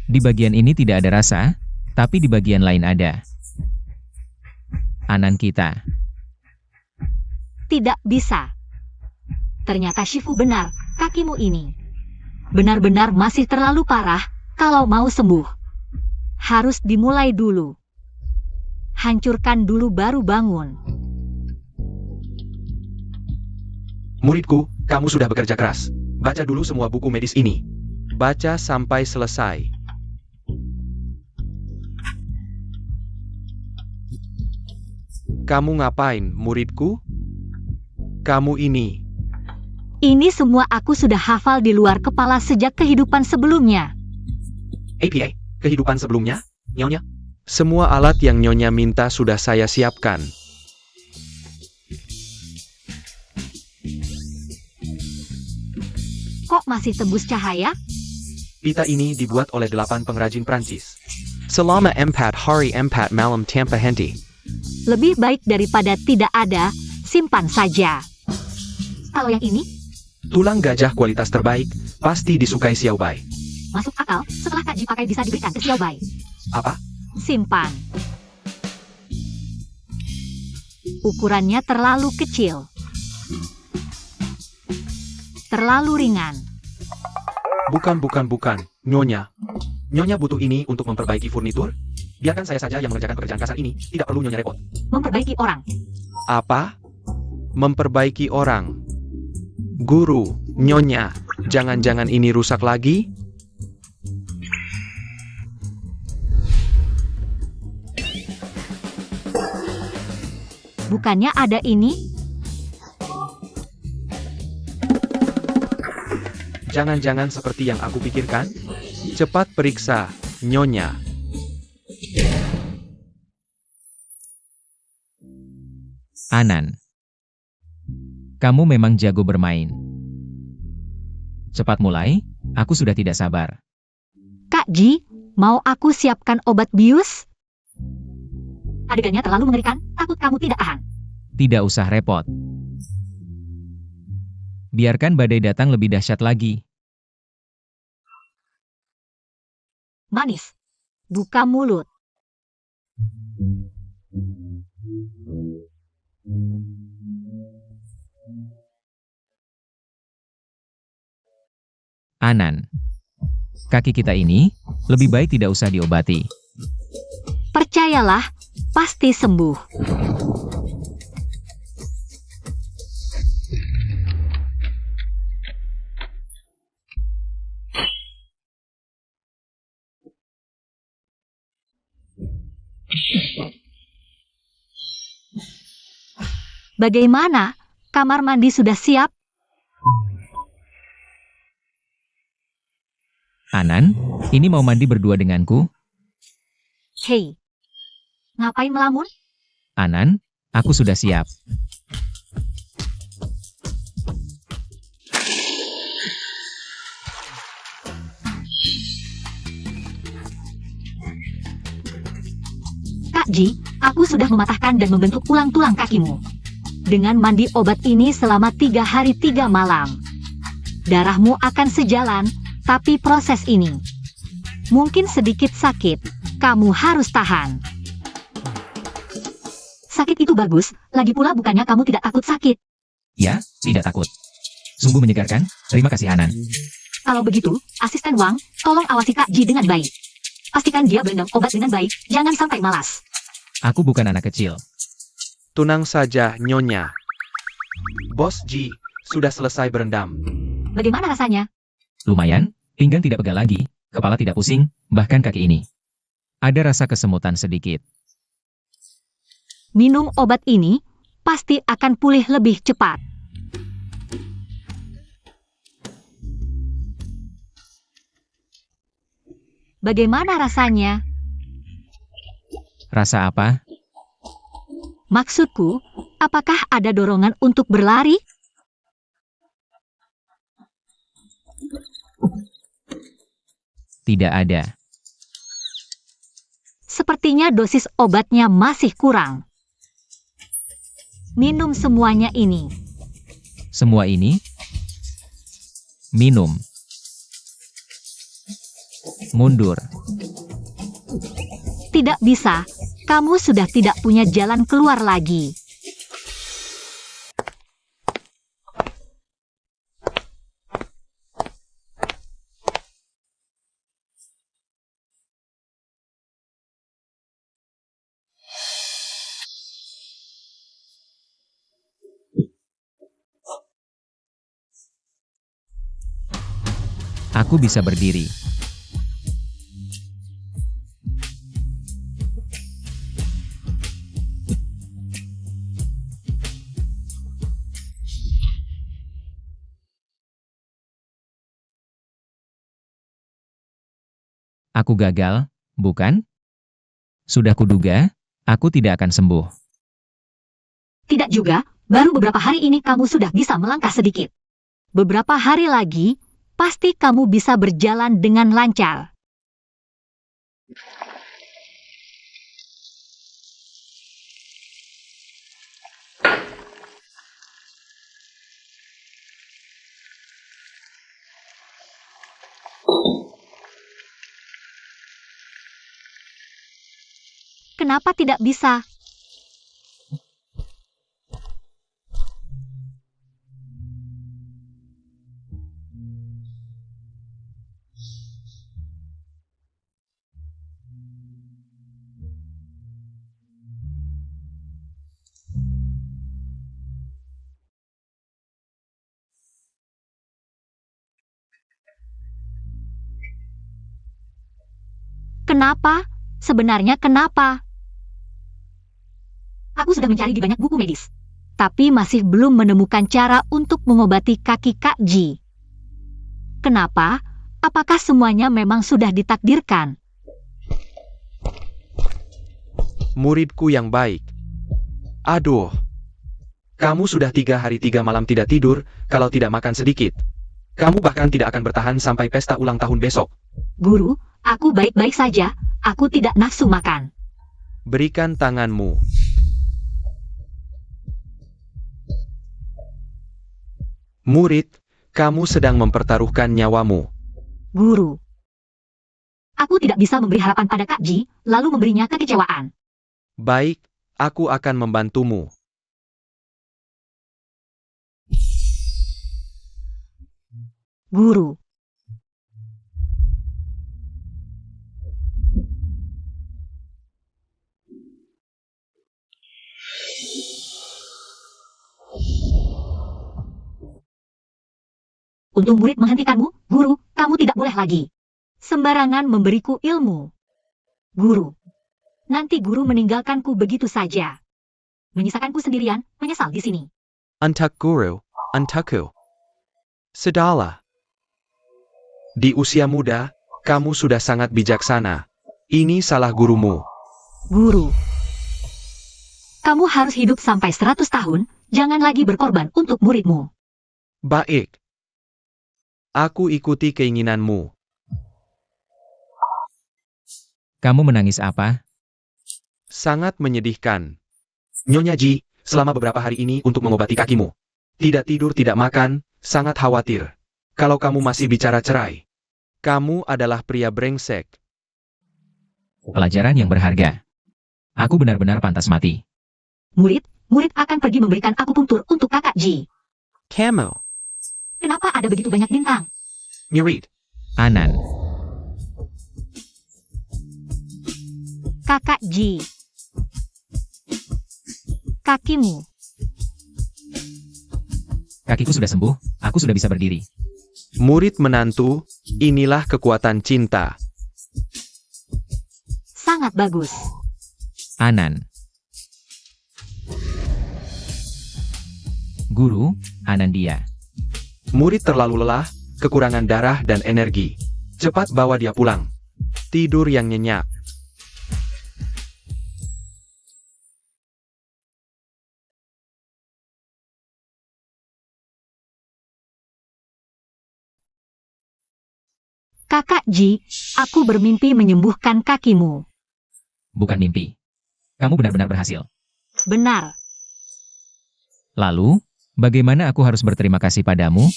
Di bagian ini tidak ada rasa, tapi di bagian lain ada. Anan kita. Tidak bisa. Ternyata Shifu benar, kakimu ini benar-benar masih terlalu parah kalau mau sembuh. Harus dimulai dulu. Hancurkan dulu baru bangun. Muridku, kamu sudah bekerja keras. Baca dulu semua buku medis ini. Baca sampai selesai. Kamu ngapain, muridku? Kamu ini. Ini semua aku sudah hafal di luar kepala sejak kehidupan sebelumnya. APA, kehidupan sebelumnya, Nyonya? Semua alat yang Nyonya minta sudah saya siapkan. Kok masih tembus cahaya? Pita ini dibuat oleh 8 pengrajin Prancis. Selama 4 hari 4 malam tanpa henti. Lebih baik daripada tidak ada, simpan saja. Kalau yang ini, Tulang gajah kualitas terbaik, pasti disukai Xiao Bai. masuk akal, setelah Kak Ji pakai bisa diberikan ke Xiao Bai. Apa? Simpan. Ukurannya terlalu kecil. Terlalu ringan. Bukan, Nyonya. Nyonya butuh ini untuk memperbaiki furnitur? Biarkan saya saja yang mengerjakan pekerjaan kasar ini, tidak perlu Nyonya repot. Memperbaiki orang. Apa? Memperbaiki orang. Guru, Nyonya, jangan-jangan ini rusak lagi? Bukannya ada ini? Jangan-jangan seperti yang aku pikirkan? Cepat periksa, Nyonya. Anan. Kamu memang jago bermain. Cepat mulai, aku sudah tidak sabar. Kak Ji, mau aku siapkan obat bius? Adegannya terlalu mengerikan, takut kamu tidak tahan. Tidak usah repot. Biarkan badai datang lebih dahsyat lagi. Manis. Buka mulut. Anan. Kaki kita ini, lebih baik tidak usah diobati. Percayalah, pasti sembuh. Bagaimana? Kamar mandi sudah siap? Anan, ini mau mandi berdua denganku? Hei, ngapain melamun? Anan, aku sudah siap. Kak Ji, aku sudah mematahkan dan membentuk ulang tulang kakimu. Dengan mandi obat ini selama 3 hari 3 malam. Darahmu akan sejalan, tapi proses ini mungkin sedikit sakit. Kamu harus tahan. Sakit itu bagus, lagi pula bukannya kamu tidak takut sakit. Ya, tidak takut. Sungguh menyegarkan, terima kasih Anan. Kalau begitu, asisten Wang, tolong awasi Kak Ji dengan baik. Pastikan dia berendam obat dengan baik, jangan sampai malas. Aku bukan anak kecil. Tenang saja, Nyonya. Bos Ji, sudah selesai berendam. Bagaimana rasanya? Lumayan, pinggang tidak pegal lagi, kepala tidak pusing, bahkan kaki ini. Ada rasa kesemutan sedikit. Minum obat ini, pasti akan pulih lebih cepat. Bagaimana rasanya? Rasa apa? Maksudku, apakah ada dorongan untuk berlari? Tidak ada. Sepertinya dosis obatnya masih kurang. Minum semuanya ini. Semua ini? Minum. Mundur. Tidak bisa, kamu sudah tidak punya jalan keluar lagi. Aku bisa berdiri. Aku gagal, bukan? Sudah kuduga, aku tidak akan sembuh. Tidak juga, baru beberapa hari ini kamu sudah bisa melangkah sedikit. Beberapa hari lagi, pasti kamu bisa berjalan dengan lancar. Kenapa tidak bisa? Kenapa? Sebenarnya kenapa? Aku sudah mencari di banyak buku medis, tapi masih belum menemukan cara untuk mengobati kaki Kak Ji. Kenapa? Apakah semuanya memang sudah ditakdirkan? Muridku yang baik. Aduh. Kamu sudah 3 hari 3 malam tidak tidur, kalau tidak makan sedikit. Kamu bahkan tidak akan bertahan sampai pesta ulang tahun besok. Guru, aku baik-baik saja. Aku tidak nafsu makan. Berikan tanganmu. Murid, kamu sedang mempertaruhkan nyawamu. Guru, aku tidak bisa memberi harapan pada Kak Ji, lalu memberinya kekecewaan. Baik, aku akan membantumu. Guru, untuk murid menghentikanmu, guru, kamu tidak boleh lagi sembarangan memberiku ilmu. Guru, nanti guru meninggalkanku begitu saja. Menyisakanku sendirian, menyesal di sini. Untuk guru, untukku. Sudahlah. Di usia muda, kamu sudah sangat bijaksana. Ini salah gurumu. Guru, kamu harus hidup sampai 100 tahun, jangan lagi berkorban untuk muridmu. Baik. Aku ikuti keinginanmu. Kamu menangis apa? Sangat menyedihkan. Nyonya Ji, selama beberapa hari ini untuk mengobati kakimu. Tidak tidur, tidak makan, sangat khawatir. Kalau kamu masih bicara cerai. Kamu adalah pria brengsek. Pelajaran yang berharga. Aku benar-benar pantas mati. Murid akan pergi memberikan akupunktur untuk Kakak Ji. Kamu. Kenapa ada begitu banyak bintang? Murid. Anan. Kakak Ji. Kakimu. Kakiku sudah sembuh, aku sudah bisa berdiri. Murid menantu, inilah kekuatan cinta. Sangat bagus. Anan. Guru, Anandia. Murid terlalu lelah, kekurangan darah dan energi. Cepat bawa dia pulang. Tidur yang nyenyak. Kakak Ji, aku bermimpi menyembuhkan kakimu. Bukan mimpi. Kamu benar-benar berhasil. Benar. Lalu, bagaimana aku harus berterima kasih padamu?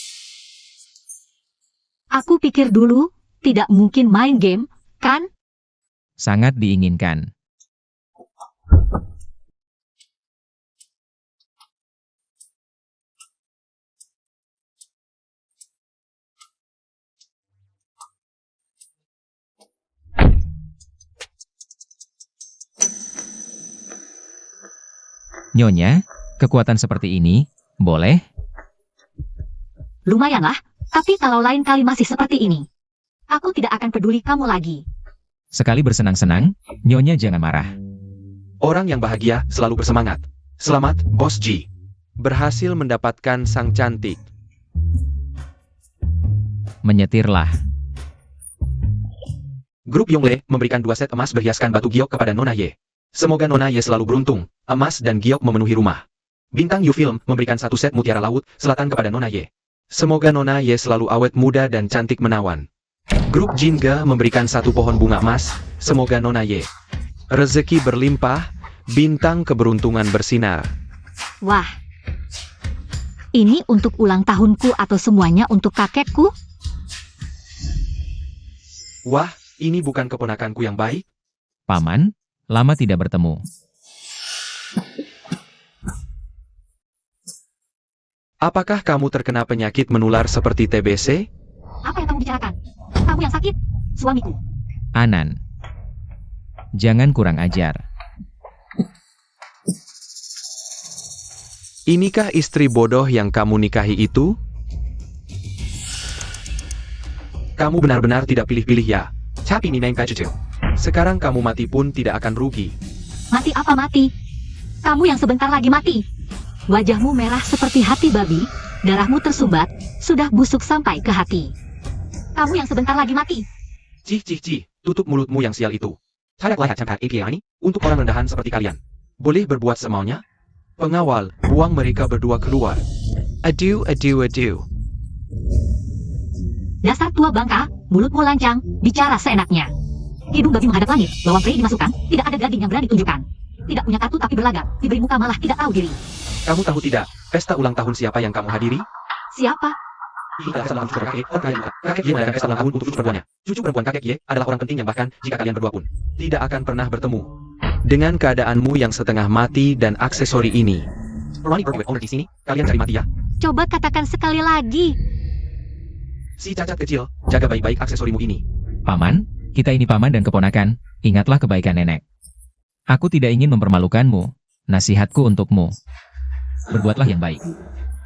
Aku pikir dulu, tidak mungkin main game, kan? Sangat diinginkan. Nyonya, kekuatan seperti ini, boleh? Lumayanlah, tapi kalau lain kali masih seperti ini, Aku tidak akan peduli kamu lagi. Sekali bersenang-senang, Nyonya jangan marah. Orang yang bahagia selalu bersemangat. Selamat, Bos Ji. Berhasil mendapatkan sang cantik. Menyetirlah. Grup Yongle memberikan 2 set emas berhiaskan batu giok kepada Nona Ye. Semoga Nona Ye selalu beruntung, emas dan giok memenuhi rumah. Bintang You Film memberikan 1 set mutiara laut selatan kepada Nona Ye. Semoga Nona Ye selalu awet muda dan cantik menawan. Grup Jinga memberikan 1 pohon bunga emas, semoga Nona Ye. Rezeki berlimpah, bintang keberuntungan bersinar. Wah. Ini untuk ulang tahunku atau semuanya untuk kakekku? Wah, ini bukan keponakanku yang baik? Paman, lama tidak bertemu. Apakah kamu terkena penyakit menular seperti TBC? Apa yang kamu bicarakan? Kamu yang sakit? Suamiku. Anan. Jangan kurang ajar. Inikah istri bodoh yang kamu nikahi itu? Kamu benar-benar tidak pilih-pilih ya. Tapi ini sekarang kamu mati pun tidak akan rugi. Mati apa mati? Kamu yang sebentar lagi mati. Wajahmu merah seperti hati babi, darahmu tersumbat, sudah busuk sampai ke hati. Kamu yang sebentar lagi mati. Cih, tutup mulutmu yang sial itu. Tidak layak tempat API ini untuk orang rendahan seperti kalian. Boleh berbuat semaunya? Pengawal, buang mereka berdua keluar. Adieu. Dasar tua bangka, mulutmu lancang, bicara seenaknya. Hidung babi menghadap langit, bawang prei dimasukkan, tidak ada gading yang berani tunjukkan. Tidak punya kartu tapi berlagak, diberi muka malah tidak tahu diri. Kamu tahu tidak, pesta ulang tahun siapa yang kamu hadiri? Siapa? Ini adalah pesta ulang tahun kakek, kakek Ye mengadakan pesta ulang tahun untuk cucu perempuannya. Cucu perempuan kakek Ye adalah orang penting yang bahkan jika kalian berdua pun tidak akan pernah bertemu. Dengan keadaanmu yang setengah mati dan aksesori ini. Ronnie Bergwit owner di sini, kalian cari mati ya. Coba katakan sekali lagi. Si cacat kecil, jaga baik-baik aksesorimu ini. Paman, kita ini paman dan keponakan, ingatlah kebaikan nenek. Aku tidak ingin mempermalukanmu. Nasihatku untukmu. Berbuatlah yang baik.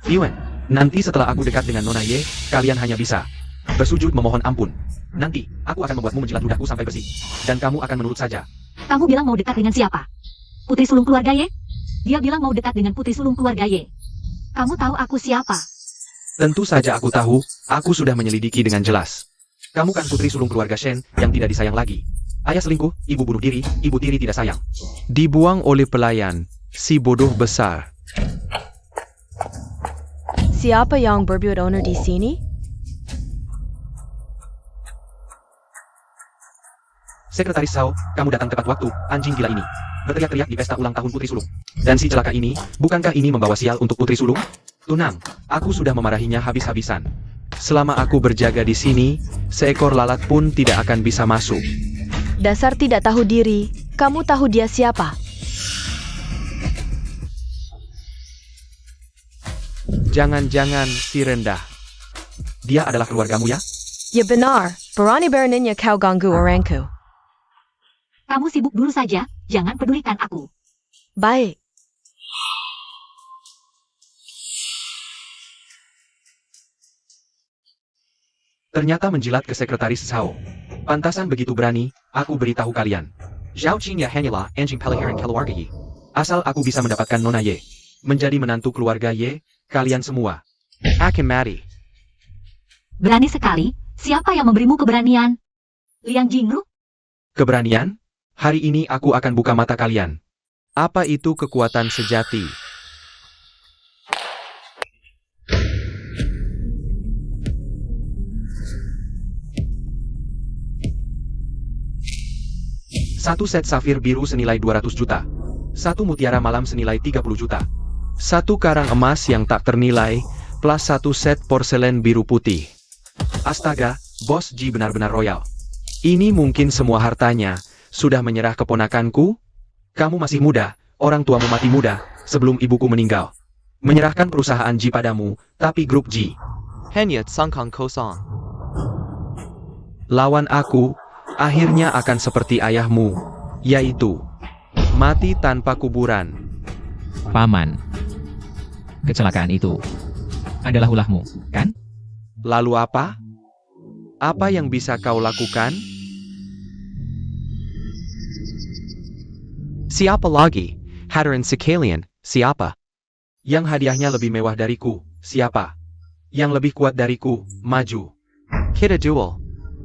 Yuan, nanti setelah aku dekat dengan Nona Ye, kalian hanya bisa bersujud memohon ampun. Nanti, aku akan membuatmu menjilat ludahku sampai bersih. Dan kamu akan menurut saja. Kamu bilang mau dekat dengan siapa? Putri sulung keluarga Ye? Dia bilang mau dekat dengan putri sulung keluarga Ye. Kamu tahu aku siapa? Tentu saja aku tahu, aku sudah menyelidiki dengan jelas. Kamu kan putri sulung keluarga Shen yang tidak disayang lagi. Ayah selingkuh, ibu bunuh diri, ibu tiri tidak sayang. Dibuang oleh pelayan, si bodoh besar. Siapa yang berbuat owner di sini? Sekretaris Sao, kamu datang tepat waktu, anjing gila ini. Berteriak-teriak di pesta ulang tahun putri sulung. Dan si celaka ini, bukankah ini membawa sial untuk putri sulung? Tunang, aku sudah memarahinya habis-habisan. Selama aku berjaga di sini, seekor lalat pun tidak akan bisa masuk. Dasar tidak tahu diri, kamu tahu dia siapa? Jangan-jangan si rendah. Dia adalah keluargamu ya? Ya benar, berani beraninya kau ganggu orangku. Kamu sibuk dulu saja, jangan pedulikan aku. Baik. Ternyata menjilat ke sekretaris Sao. Pantasan begitu berani, aku beritahu kalian. Zhao Qing ya hanyalah anjing peliharaan keluarga Ye. Asal aku bisa mendapatkan Nona Ye. Menjadi menantu keluarga Ye, kalian semua akan mati. Berani sekali, siapa yang memberimu keberanian? Liang Jingru? Keberanian? Hari ini aku akan buka mata kalian. Apa itu kekuatan sejati? Satu set safir biru senilai 200 juta. Satu mutiara malam senilai 30 juta. Satu karang emas yang tak ternilai, plus satu set porselen biru putih. Astaga, Bos Ji benar-benar royal. Ini mungkin semua hartanya. Sudah menyerah keponakanku? Kamu masih muda, orang tuamu mati muda, sebelum ibuku meninggal. Menyerahkan perusahaan Ji padamu, tapi grup Ji. Hanyat Sangkang Kosong. Lawan aku, akhirnya akan seperti ayahmu, yaitu mati tanpa kuburan. Paman. Kecelakaan itu adalah ulahmu, kan? Lalu apa? Apa yang bisa kau lakukan? Siapa lagi? Hadirin sekalian, siapa? Yang hadiahnya lebih mewah dariku, siapa? Yang lebih kuat dariku, maju. Kita duel.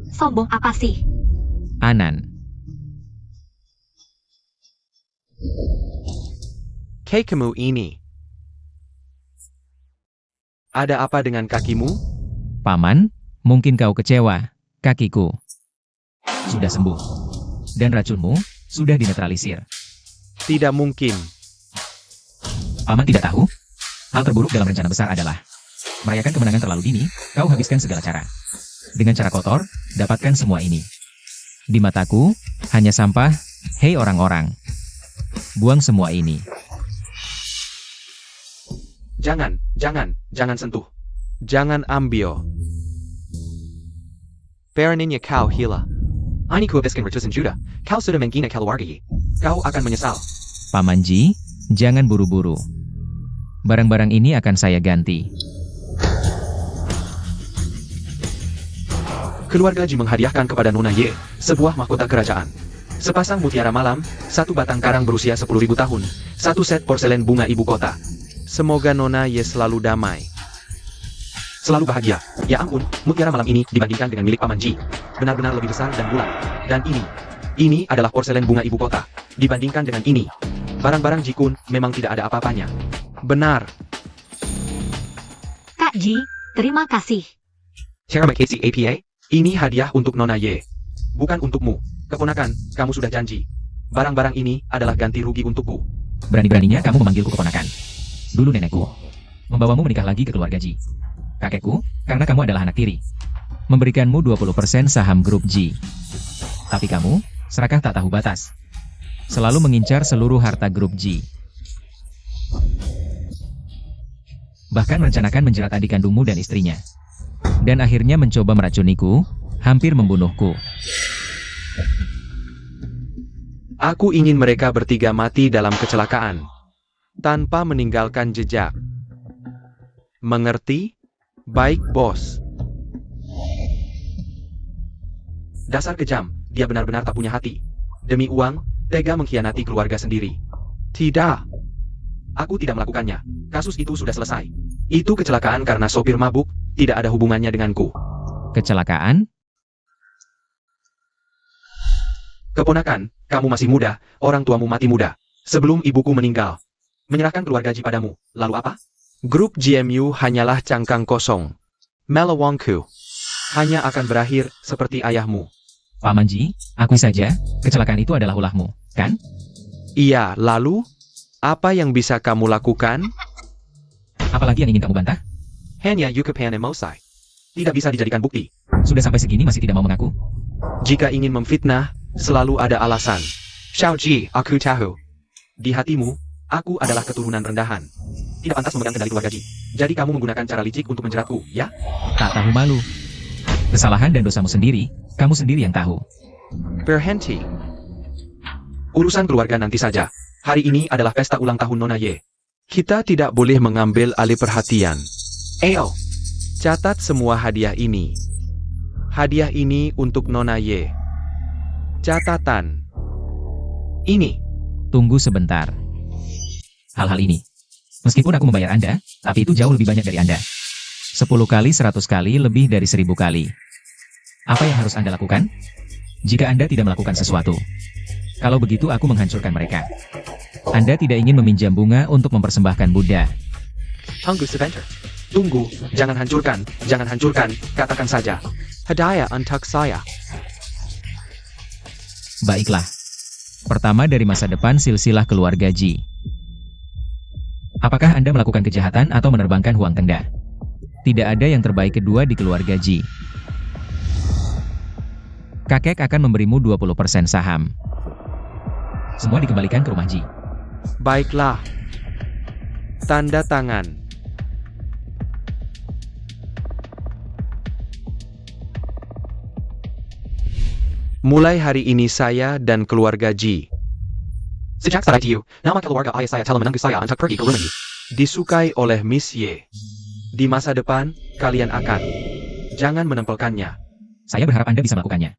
Sombong apa sih? Anan. Kayak kamu ini. Ada apa dengan kakimu? Paman, mungkin kau kecewa. Kakiku sudah sembuh. Dan racunmu sudah dinetralisir. Tidak mungkin. Paman tidak tahu? Hal terburuk dalam rencana besar adalah merayakan kemenangan terlalu dini, kau habiskan segala cara. Dengan cara kotor, dapatkan semua ini. Di mataku, hanya sampah. Hei orang-orang. Buang semua ini. Jangan sentuh. Jangan ambil. Baroninnya kau hila. Ini ku habiskan ratusan juta. Kau sudah menghina keluarga. Kau akan menyesal. Paman Ji, jangan buru-buru. Barang-barang ini akan saya ganti. Keluarga Ji menghadiahkan kepada Nona Ye sebuah mahkota kerajaan. Sepasang mutiara malam, satu batang karang berusia 10.000 tahun, satu set porselen bunga ibu kota. Semoga Nona Ye selalu damai. Selalu bahagia. Ya ampun, mutiara malam ini dibandingkan dengan milik Paman Ji benar-benar lebih besar dan bulat. Dan ini adalah porselen bunga ibu kota. Dibandingkan dengan ini, barang-barang Ji Kun memang tidak ada apa-apanya. Benar. Kak Ji, terima kasih. Terima kasih APA. Ini hadiah untuk Nona Ye. Bukan untukmu. Keponakan, kamu sudah janji. Barang-barang ini adalah ganti rugi untukku. Berani-beraninya kamu memanggilku keponakan. Dulu nenekku membawamu menikah lagi ke keluarga Ji. Kakekku, karena kamu adalah anak tiri, memberikanmu 20% saham grup Ji. Tapi kamu, serakah tak tahu batas. Selalu mengincar seluruh harta grup Ji. Bahkan merencanakan menjerat adik kandungmu dan istrinya. Dan akhirnya mencoba meracuniku, hampir membunuhku. Aku ingin mereka bertiga mati dalam kecelakaan, tanpa meninggalkan jejak. Mengerti? Baik, bos. Dasar kejam, dia benar-benar tak punya hati. Demi uang, tega mengkhianati keluarga sendiri. Tidak. Aku tidak melakukannya. Kasus itu sudah selesai. Itu kecelakaan karena sopir mabuk, tidak ada hubungannya denganku. Kecelakaan? Keponakan, kamu masih muda, orang tuamu mati muda. Sebelum ibuku meninggal. Menyerahkan keluarga Ji padamu. Lalu apa? Grup GMU hanyalah cangkang kosong. Melawangku. Hanya akan berakhir seperti ayahmu. Paman Ji, akui saja, kecelakaan itu adalah ulahmu, kan? Iya, lalu? Apa yang bisa kamu lakukan? Apalagi yang ingin kamu bantah? Hanya yukapan emosai. Tidak bisa dijadikan bukti. Sudah sampai segini masih tidak mau mengaku? Jika ingin memfitnah, selalu ada alasan. Xiao Ji, aku tahu. Di hatimu, aku adalah keturunan rendahan. Tidak pantas memegang kendali keluarga Ji. Jadi kamu menggunakan cara licik untuk menjeratku, ya? Tak tahu malu. Kesalahan dan dosamu sendiri, kamu sendiri yang tahu. Berhenti. Urusan keluarga nanti saja. Hari ini adalah pesta ulang tahun Nona Ye. Kita tidak boleh mengambil alih perhatian. Ayo, catat semua hadiah ini. Hadiah ini untuk Nona Ye. Catatan. Ini. Tunggu sebentar. Hal-hal ini. Meskipun aku membayar Anda, tapi itu jauh lebih banyak dari Anda. 10 kali, 100 kali, lebih dari 1000 kali. Apa yang harus Anda lakukan? Jika Anda tidak melakukan sesuatu. Kalau begitu aku menghancurkan mereka. Anda tidak ingin meminjam bunga untuk mempersembahkan Buddha. Tunggu sebentar. Tunggu, jangan hancurkan, katakan saja. Hadiah untuk saya. Baiklah. Pertama dari masa depan silsilah keluarga Ji. Apakah Anda melakukan kejahatan atau menerbangkan Huang Tengda? Tidak ada yang terbaik kedua di keluarga Ji. Kakek akan memberimu 20% saham. Semua dikembalikan ke rumah Ji. Baiklah. Tanda tangan. Mulai hari ini saya dan keluarga Ji Sejak saat itu, nama keluarga ayah saya telah menunggu saya untuk pergi ke rumah. disukai oleh Miss Ye. Di masa depan, kalian akan. Jangan menempelkannya. Saya berharap Anda bisa melakukannya.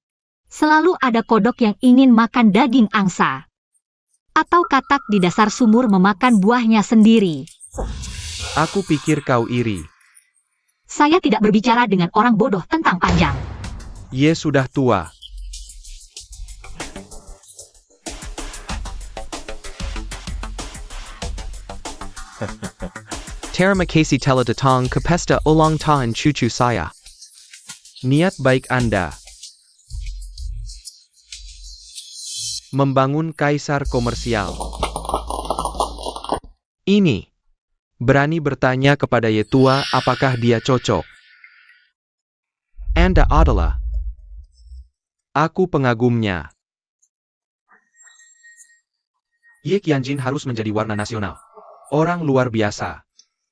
Selalu ada kodok yang ingin makan daging angsa. Atau katak di dasar sumur memakan buahnya sendiri. Aku pikir kau iri. Saya tidak berbicara dengan orang bodoh tentang panjang. Ye sudah tua. Terima kasih telah datang ke pesta ulang tahun cucu saya. Niat baik Anda membangun kaisar komersial. Ini berani bertanya kepada Ye tua apakah dia cocok. Anda adalah aku pengagumnya. Ye Qianjin harus menjadi warna nasional. Orang luar biasa.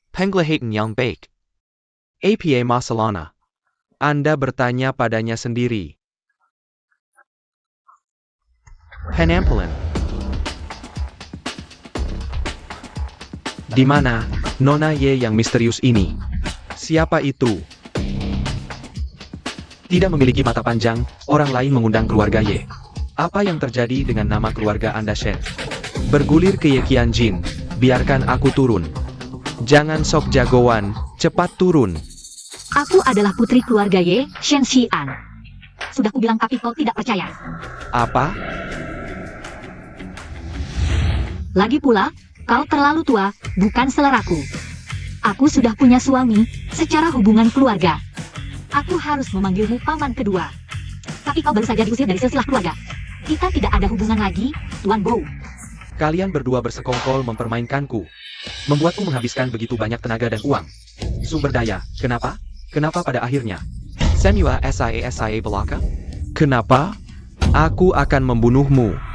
Penglihatan yang baik. Apa masalahnya? Anda bertanya padanya sendiri. Penampilan. Di mana Nona Ye yang misterius ini? Siapa itu? Tidak memiliki mata panjang, orang lain mengundang keluarga Ye. Apa yang terjadi dengan nama keluarga Anda, Shen? Bergulir ke Ye Qianjin, biarkan aku turun. Jangan sok jagoan, cepat turun. Aku adalah putri keluarga Ye, Shen Xian. Sudah kubilang tapi kau tidak percaya. Apa? Lagi pula, kau terlalu tua, bukan seleraku. Aku sudah punya suami, secara hubungan keluarga. Aku harus memanggilmu paman kedua. Tapi kau baru saja diusir dari silsilah keluarga. Kita tidak ada hubungan lagi, Tuan Bo. Kalian berdua bersekongkol mempermainkanku. Membuatku menghabiskan begitu banyak tenaga dan uang. Sumber daya, kenapa? Kenapa pada akhirnya? Semua SIA belaka? Kenapa? Aku akan membunuhmu.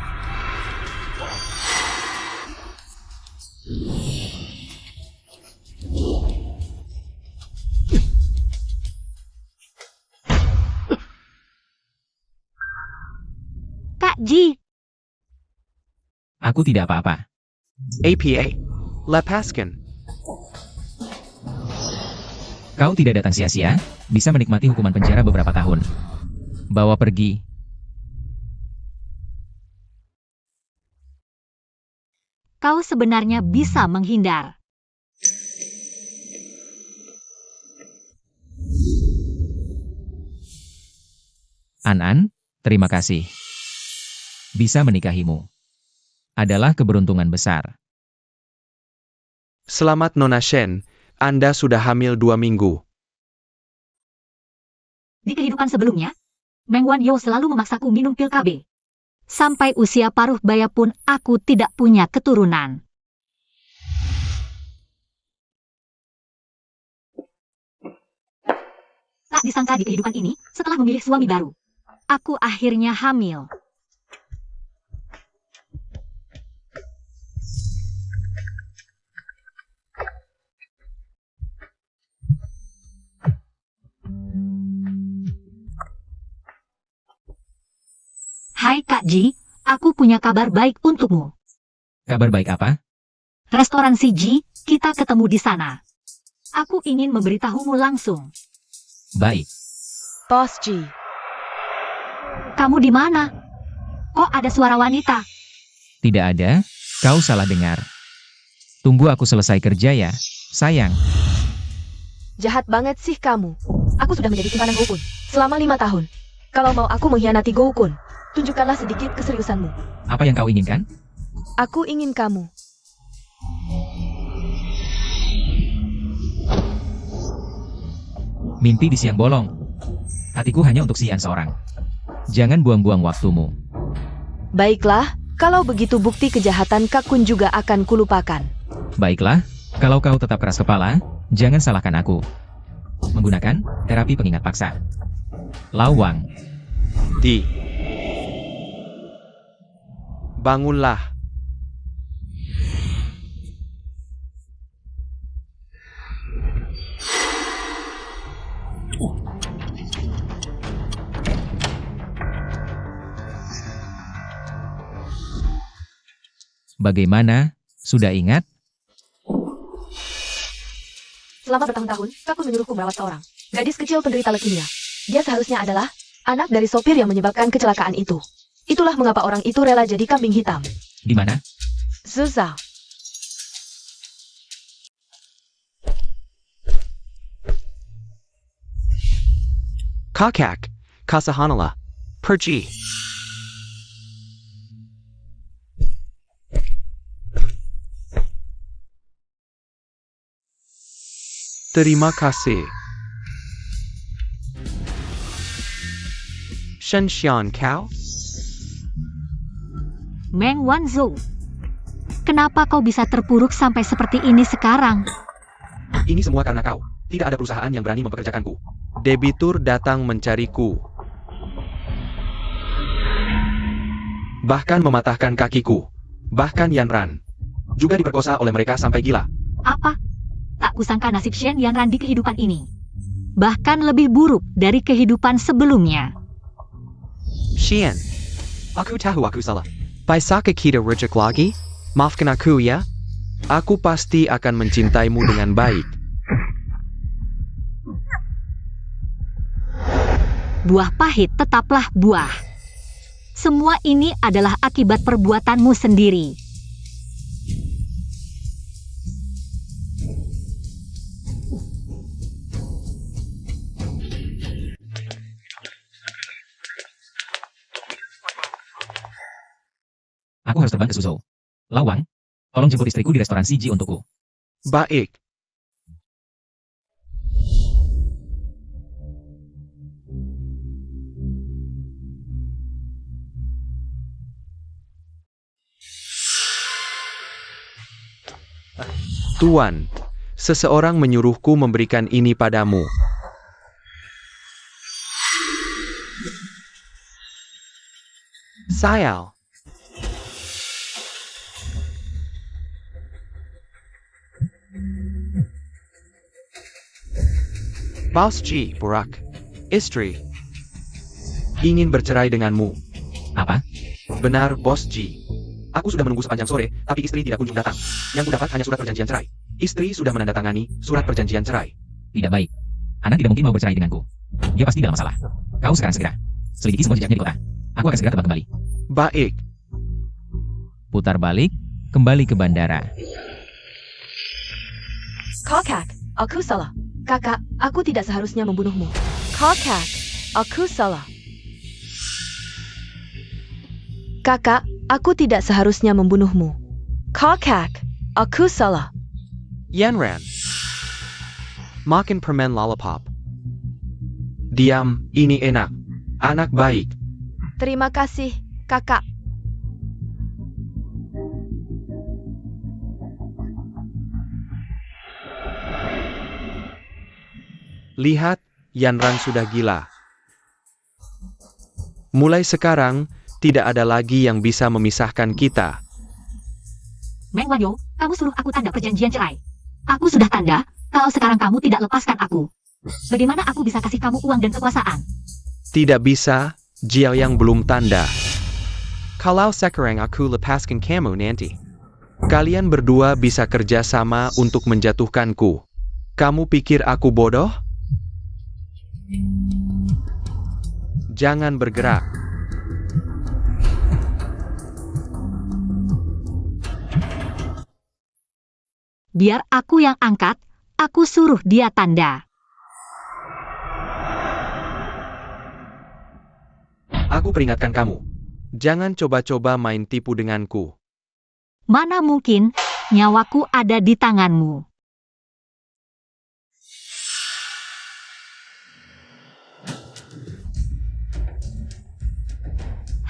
Kak Ji, Aku tidak apa-apa. APA. Lepaskan. Kau tidak datang sia-sia, bisa menikmati hukuman penjara beberapa tahun. Bawa pergi. kau sebenarnya bisa menghindar. An-An, terima kasih. Bisa menikahimu. Adalah keberuntungan besar. Selamat Nona Shen, Anda sudah hamil 2 minggu. Di kehidupan sebelumnya, Meng Wanyo selalu memaksaku minum pil KB. Sampai usia paruh baya pun aku tidak punya keturunan. Tak disangka di kehidupan ini, setelah memilih suami baru, aku akhirnya hamil. Hai Kak Ji, aku punya kabar baik untukmu. Kabar baik apa? Restoran si Ji, kita ketemu di sana. Aku ingin memberitahumu langsung. Baik. Boss G. Kamu di mana? Kok ada suara wanita? Tidak ada, kau salah dengar. Tunggu aku selesai kerja ya, sayang. Jahat banget sih kamu. Aku sudah menjadi simpanan Gokun selama 5 tahun. Kalau mau aku mengkhianati Gokun, tunjukkanlah sedikit keseriusanmu. Apa yang kau inginkan? Aku ingin kamu. Mimpi di siang bolong. Hatiku hanya untuk Xian seorang. Jangan buang-buang waktumu. Baiklah, kalau begitu bukti kejahatan Kakun juga akan kulupakan. Baiklah, kalau kau tetap keras kepala, jangan salahkan aku. Menggunakan terapi pengingat paksa. Lawang. Bangunlah. Bagaimana? Sudah ingat? Selama bertahun-tahun, Kakun menyuruhku merawat seorang gadis kecil penderita leukemia. Dia seharusnya adalah Anak dari sopir yang menyebabkan kecelakaan itu. Itulah mengapa orang itu rela jadi kambing hitam. Di mana? Zuzao. Kakak, Kasahanala, pergi. Terima kasih. Shen Xian Kau? Meng Wanzhou. Kenapa kau bisa terpuruk sampai seperti ini sekarang? Ini semua karena kau. Tidak ada perusahaan yang berani mempekerjakanku. Debitur datang mencariku. Bahkan mematahkan kakiku. Bahkan Yanran. Juga diperkosa oleh mereka sampai gila. Apa? Tak kusangka nasib Shen Yanran di kehidupan ini. Bahkan lebih buruk dari kehidupan sebelumnya. Xian, Aku tahu aku salah. Baisaka kita rejek lagi? Maafkan aku ya. Aku pasti akan mencintaimu dengan baik. Buah pahit tetaplah buah. Semua ini adalah akibat perbuatanmu sendiri. Aku harus terbang ke Suzhou. Lawang, tolong jemput istriku di restoran Siji untukku. Baik. Tuan, seseorang menyuruhku memberikan ini padamu. Sayal. Bos Ji, Burak. Istri. Ingin bercerai denganmu. Apa? Benar, Bos Ji. Aku sudah menunggu sepanjang sore, tapi istri tidak kunjung datang. Yang kudapat hanya surat perjanjian cerai. Istri sudah menandatangani surat perjanjian cerai. Tidak baik. Ana tidak mungkin mau bercerai denganku. Dia pasti dalam masalah. Kau sekarang segera selidiki semua jejaknya di kota. Aku akan segera terbang kembali. Baik. Putar balik, kembali ke bandara. Kakak, aku salah. Kakak, aku tidak seharusnya membunuhmu. Kakak, aku salah. Kakak, aku tidak seharusnya membunuhmu. Kakak, aku salah. Yanran. Makan permen lollipop. Diam, ini enak. Anak baik. Terima kasih, kakak. Lihat, Yanran sudah gila. Mulai sekarang, tidak ada lagi yang bisa memisahkan kita. Meng Wanzhou, kamu suruh aku tanda perjanjian cerai. Aku sudah tanda, kalau sekarang kamu tidak lepaskan aku. Bagaimana aku bisa kasih kamu uang dan kekuasaan? Tidak bisa, Jiao yang belum tanda. Kalau sekarang aku lepaskan kamu nanti. Kalian berdua bisa kerja sama untuk menjatuhkanku. Kamu pikir aku bodoh? Jangan bergerak. Biar aku yang angkat, aku suruh dia tanda. Aku peringatkan kamu. Jangan coba-coba main tipu denganku. Mana mungkin, nyawaku ada di tanganmu.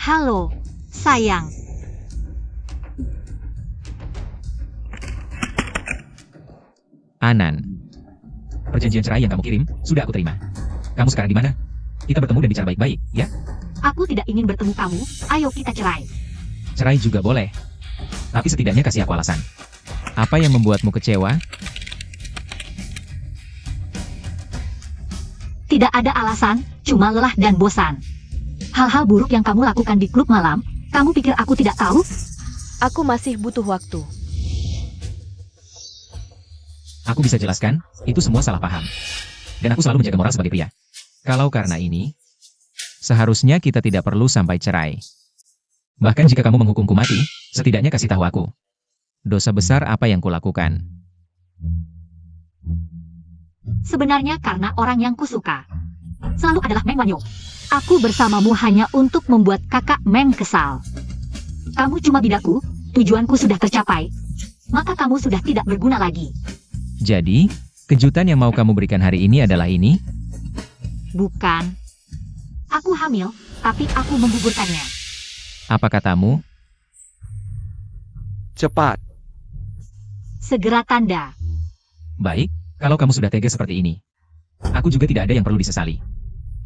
Halo, sayang. Anan. Perjanjian cerai yang kamu kirim, sudah aku terima. Kamu sekarang di mana? Kita bertemu dan bicara baik-baik, ya? Aku tidak ingin bertemu kamu, ayo kita cerai. Cerai juga boleh. Tapi setidaknya kasih aku alasan. Apa yang membuatmu kecewa? Tidak ada alasan, cuma lelah dan bosan. Hal-hal buruk yang kamu lakukan di klub malam, kamu pikir aku tidak tahu? Aku masih butuh waktu. Aku bisa jelaskan, itu semua salah paham. Dan aku selalu menjaga moral sebagai pria. Kalau karena ini, Seharusnya kita tidak perlu sampai cerai. Bahkan jika kamu menghukumku mati, setidaknya kasih tahu aku. Dosa besar apa yang kulakukan? Sebenarnya karena orang yang kusuka selalu adalah Meng Wanyo. Aku bersamamu hanya untuk membuat kakak Meng kesal. Kamu cuma bidaku, tujuanku sudah tercapai. Maka kamu sudah tidak berguna lagi. Jadi, kejutan yang mau kamu berikan hari ini adalah ini? Bukan. Aku hamil, tapi aku menggugurkannya. Apa katamu? Cepat. Segera tanda. Baik, kalau kamu sudah tega seperti ini. Aku juga tidak ada yang perlu disesali.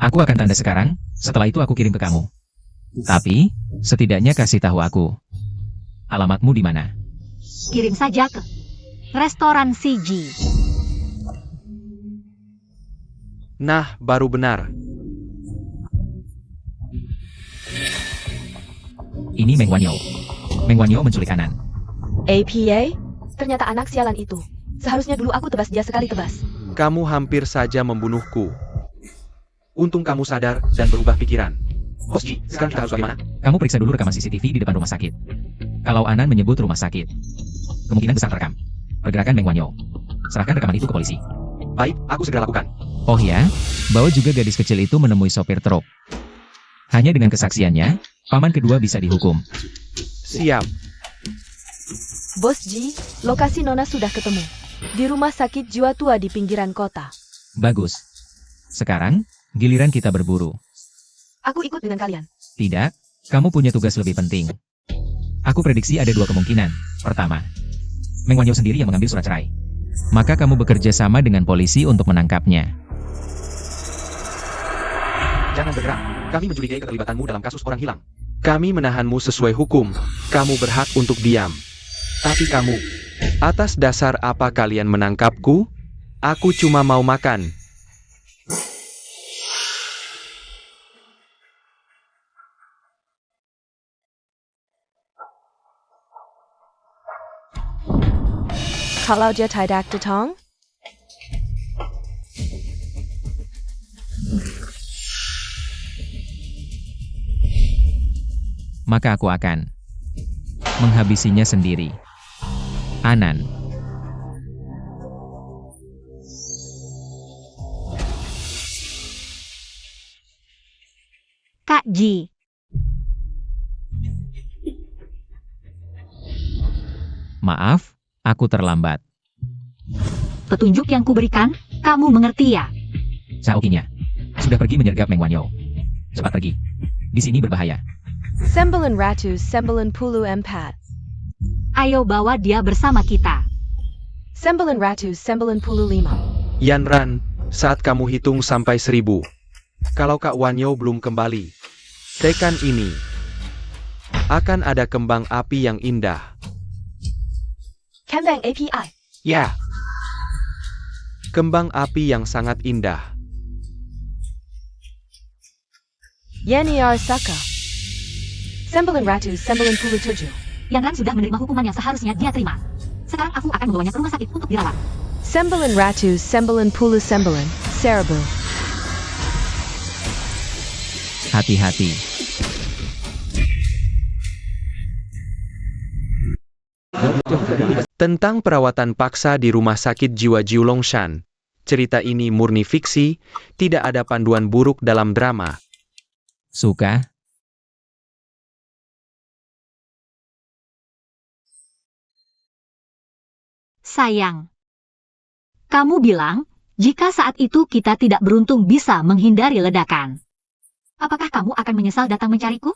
Aku akan tanda sekarang, setelah itu aku kirim ke kamu. Tapi, setidaknya kasih tahu aku. Alamatmu di mana? Kirim saja ke restoran CG. Nah, baru benar. Ini Meng Wanyo. Meng Wanyo menculik Anan. APA? Ternyata anak sialan itu. Seharusnya dulu aku tebas dia sekali tebas. Kamu hampir saja membunuhku. Untung kamu sadar dan berubah pikiran. Bos Ji, sekarang kita harus bagaimana? Kamu periksa dulu rekaman CCTV di depan rumah sakit. Kalau Anan menyebut rumah sakit, kemungkinan besar terekam. Pergerakan Meng Wanyo. Serahkan rekaman itu ke polisi. Baik, aku segera lakukan. Oh ya, bawa juga gadis kecil itu menemui sopir truk. Hanya dengan kesaksiannya, paman kedua bisa dihukum. Siap. Bos Ji, lokasi Nona sudah ketemu. Di rumah sakit jiwa tua di pinggiran kota. Bagus. Sekarang, giliran kita berburu. Aku ikut dengan kalian. Tidak, kamu punya tugas lebih penting. Aku prediksi ada dua kemungkinan. Pertama, Meng Wanyo sendiri yang mengambil surat cerai. Maka kamu bekerja sama dengan polisi untuk menangkapnya. Jangan bergerak. Kami mencurigai keterlibatanmu dalam kasus orang hilang. Kami menahanmu sesuai hukum. Kamu berhak untuk diam. Tapi kamu, atas dasar apa kalian menangkapku? Aku cuma mau makan. Kalau dia tidak datang, Maka aku akan menghabisinya sendiri. Anan. Kak Ji. Maaf, aku terlambat. Petunjuk yang kuberikan, kamu mengerti ya? Saokinya sudah pergi menyergap Meng Wanyo. Cepat pergi. Di sini berbahaya. 994. Ayo bawa dia bersama kita. 995. Yanran, saat kamu hitung sampai 1000. Kalau Kak Wanyo belum kembali, tekan ini. Akan ada kembang api yang indah. Kembang API. Ya. Kembang api yang sangat indah. Yaniar Saka. 997. Yanran sudah menerima hukuman yang seharusnya dia terima. Sekarang aku akan membawanya ke rumah sakit untuk dirawat. 999. Cerebral. Hati-hati. Tentang perawatan paksa di Rumah Sakit Jiwa Jiulongshan. Cerita ini murni fiksi, tidak ada panduan buruk dalam drama. Suka? Sayang. Kamu bilang, jika saat itu kita tidak beruntung bisa menghindari ledakan. Apakah kamu akan menyesal datang mencariku?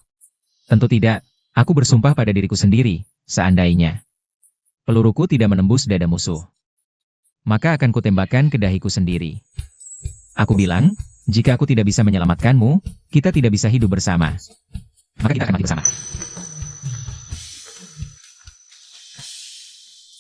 Tentu tidak. Aku bersumpah pada diriku sendiri, seandainya peluruku tidak menembus dada musuh, maka akan kutembakkan ke dahiku sendiri. Aku bilang, jika aku tidak bisa menyelamatkanmu, kita tidak bisa hidup bersama. Maka kita akan mati bersama.